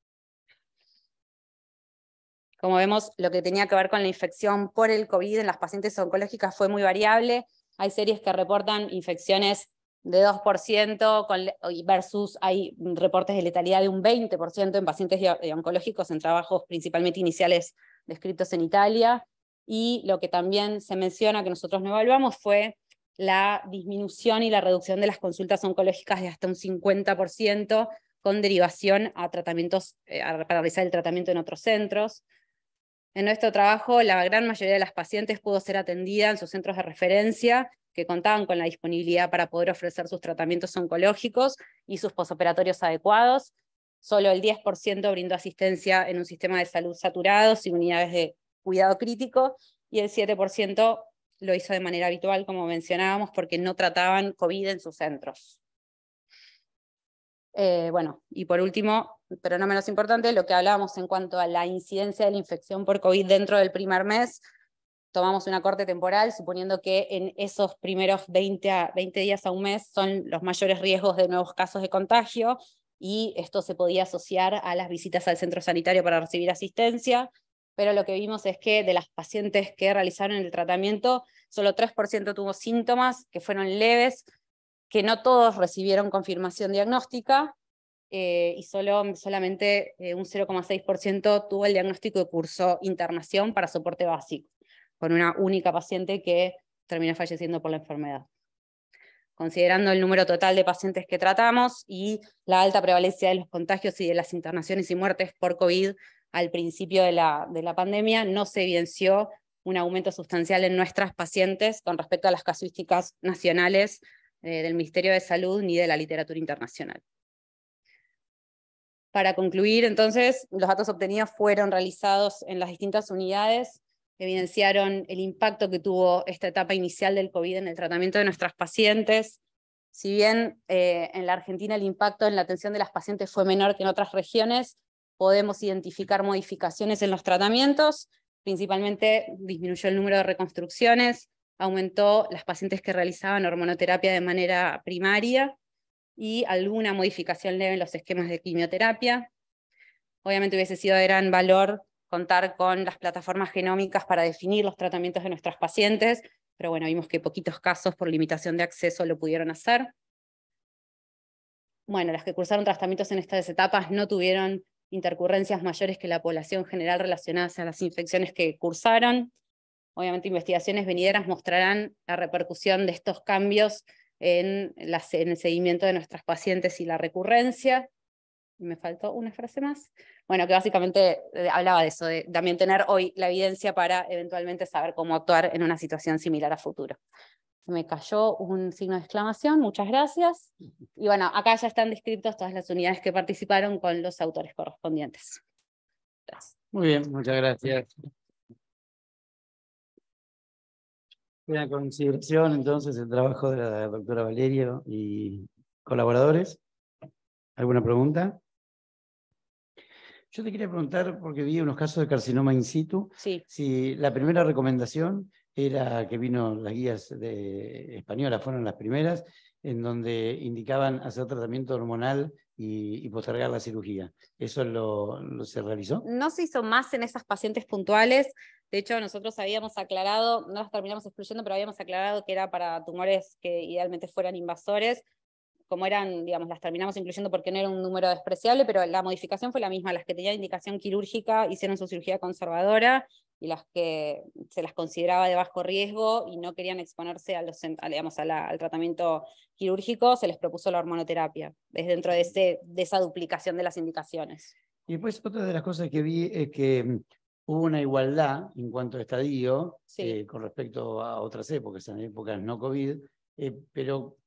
Speaker 11: Como vemos, lo que tenía que ver con la infección por el COVID en las pacientes oncológicas fue muy variable. Hay series que reportan infecciones de 2% versus hay reportes de letalidad de un 20% en pacientes oncológicos en trabajos principalmente iniciales descritos en Italia. Y lo que también se menciona que nosotros no evaluamos fue la disminución y la reducción de las consultas oncológicas de hasta un 50% con derivación a tratamientos, para realizar el tratamiento en otros centros. En nuestro trabajo, la gran mayoría de las pacientes pudo ser atendida en sus centros de referencia, que contaban con la disponibilidad para poder ofrecer sus tratamientos oncológicos y sus posoperatorios adecuados. Solo el 10% brindó asistencia en un sistema de salud saturado, sin unidades de cuidado crítico, y el 7% lo hizo de manera habitual, como mencionábamos, porque no trataban COVID en sus centros. Bueno, y por último, pero no menos importante, lo que hablábamos en cuanto a la incidencia de la infección por COVID dentro del primer mes. Tomamos una corte temporal, suponiendo que en esos primeros 20 días a un mes son los mayores riesgos de nuevos casos de contagio, y esto se podía asociar a las visitas al centro sanitario para recibir asistencia, pero lo que vimos es que de las pacientes que realizaron el tratamiento, solo 3% tuvo síntomas que fueron leves, que no todos recibieron confirmación diagnóstica, y solamente un 0,6% tuvo el diagnóstico de curso internación para soporte básico, con una única paciente que terminó falleciendo por la enfermedad. Considerando el número total de pacientes que tratamos y la alta prevalencia de los contagios y de las internaciones y muertes por COVID, al principio de la pandemia, no se evidenció un aumento sustancial en nuestras pacientes con respecto a las casuísticas nacionales del Ministerio de Salud ni de la literatura internacional. Para concluir, entonces, los datos obtenidos fueron realizados en las distintas unidades, evidenciaron el impacto que tuvo esta etapa inicial del COVID en el tratamiento de nuestras pacientes. Si bien en la Argentina el impacto en la atención de las pacientes fue menor que en otras regiones, podemos identificar modificaciones en los tratamientos, principalmente disminuyó el número de reconstrucciones, aumentó las pacientes que realizaban hormonoterapia de manera primaria, y alguna modificación leve en los esquemas de quimioterapia. Obviamente hubiese sido de gran valor contar con las plataformas genómicas para definir los tratamientos de nuestras pacientes, pero bueno, vimos que poquitos casos por limitación de acceso lo pudieron hacer. Bueno, las que cursaron tratamientos en estas etapas no tuvieron intercurrencias mayores que la población general relacionadas a las infecciones que cursaron. Obviamente investigaciones venideras mostrarán la repercusión de estos cambios en el seguimiento de nuestras pacientes y la recurrencia. Me faltó una frase más. Bueno, que básicamente hablaba de eso, de también tener hoy la evidencia para eventualmente saber cómo actuar en una situación similar a futuro. Me cayó un signo de exclamación, muchas gracias. Y bueno, acá ya están descritos todas las unidades que participaron con los autores correspondientes. Gracias.
Speaker 2: Muy bien, muchas gracias. Una consideración entonces el trabajo de la doctora Valerio y colaboradores. ¿Alguna pregunta? Yo te quería preguntar, porque vi unos casos de carcinoma in situ,
Speaker 11: sí.
Speaker 2: Si la primera recomendación era que vino las guías españolas, fueron las primeras, en donde indicaban hacer tratamiento hormonal y postergar la cirugía. ¿Eso se realizó?
Speaker 11: No se hizo más en esas pacientes puntuales. De hecho, nosotros habíamos aclarado, no las terminamos excluyendo, pero habíamos aclarado que era para tumores que idealmente fueran invasores. Como eran, digamos, las terminamos incluyendo porque no era un número despreciable, pero la modificación fue la misma. Las que tenían indicación quirúrgica hicieron su cirugía conservadora, y las que se las consideraba de bajo riesgo y no querían exponerse al tratamiento quirúrgico, se les propuso la hormonoterapia, es dentro de esa duplicación de las indicaciones.
Speaker 2: Y después otra de las cosas que vi es que hubo una igualdad en cuanto a estadio,
Speaker 11: sí,
Speaker 2: con respecto a otras épocas, en épocas no COVID, pero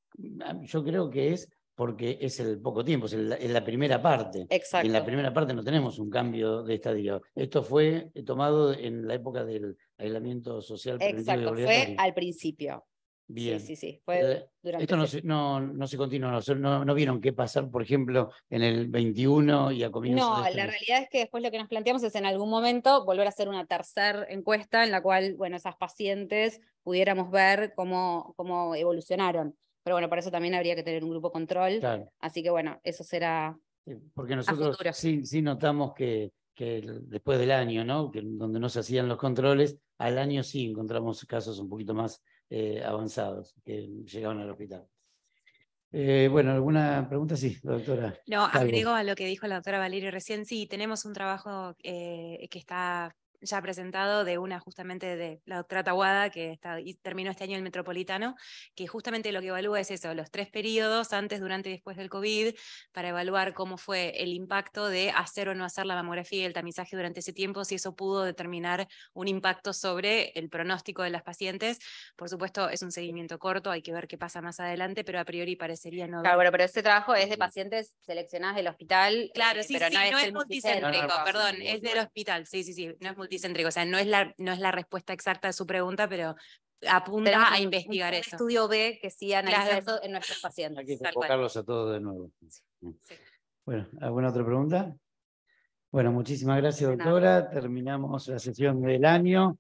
Speaker 2: yo creo que es porque es el poco tiempo, es la primera parte.
Speaker 11: Exacto.
Speaker 2: Y en la primera parte no tenemos un cambio de estadio. Esto fue tomado en la época del aislamiento social preventivo.
Speaker 11: Exacto,
Speaker 2: y obligatorio.
Speaker 11: fue al principio.
Speaker 2: Bien.
Speaker 11: Sí, fue durante
Speaker 2: esto no se continúa, no vieron qué pasar, por ejemplo, en el 21 y a comienzos
Speaker 11: No,
Speaker 2: de este
Speaker 11: la
Speaker 2: mes.
Speaker 11: realidad es que después lo que nos planteamos es en algún momento volver a hacer una tercera encuesta en la cual, bueno, esas pacientes pudiéramos ver cómo evolucionaron. Pero bueno, para eso también habría que tener un grupo control.
Speaker 2: Claro.
Speaker 11: Así que bueno, eso será
Speaker 2: porque nosotros sí notamos que después del año, ¿no? Donde no se hacían los controles, al año sí encontramos casos un poquito más avanzados que llegaban al hospital. Bueno, ¿alguna pregunta? Sí, doctora.
Speaker 12: No, agrego a lo que dijo la doctora Valerio recién. Sí, tenemos un trabajo que está ya presentado de una justamente de la doctora Tahuada, que terminó este año el Metropolitano, que justamente lo que evalúa es eso, los 3 periodos, antes, durante y después del COVID, para evaluar cómo fue el impacto de hacer o no hacer la mamografía y el tamizaje durante ese tiempo, si eso pudo determinar un impacto sobre el pronóstico de las pacientes. Por supuesto, es un seguimiento corto, hay que ver qué pasa más adelante, pero a priori parecería no.
Speaker 11: Claro, bueno, pero este trabajo es de pacientes seleccionadas del hospital.
Speaker 12: Claro, sí,
Speaker 11: pero
Speaker 12: sí, no es multicéntrico, perdón, es del hospital, sí, no es multicéntrico, o sea, no es la respuesta exacta a su pregunta, pero apunta a investigar eso.
Speaker 11: Un estudio B que sí analiza eso en nuestros pacientes.
Speaker 2: Hay que convocarlos a todos de nuevo. Sí. Bueno, ¿alguna otra pregunta? Bueno, muchísimas gracias, doctora. Terminamos la sesión del año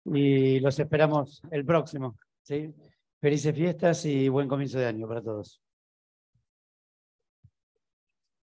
Speaker 2: y los esperamos el próximo. ¿Sí? Felices fiestas y buen comienzo de año para todos.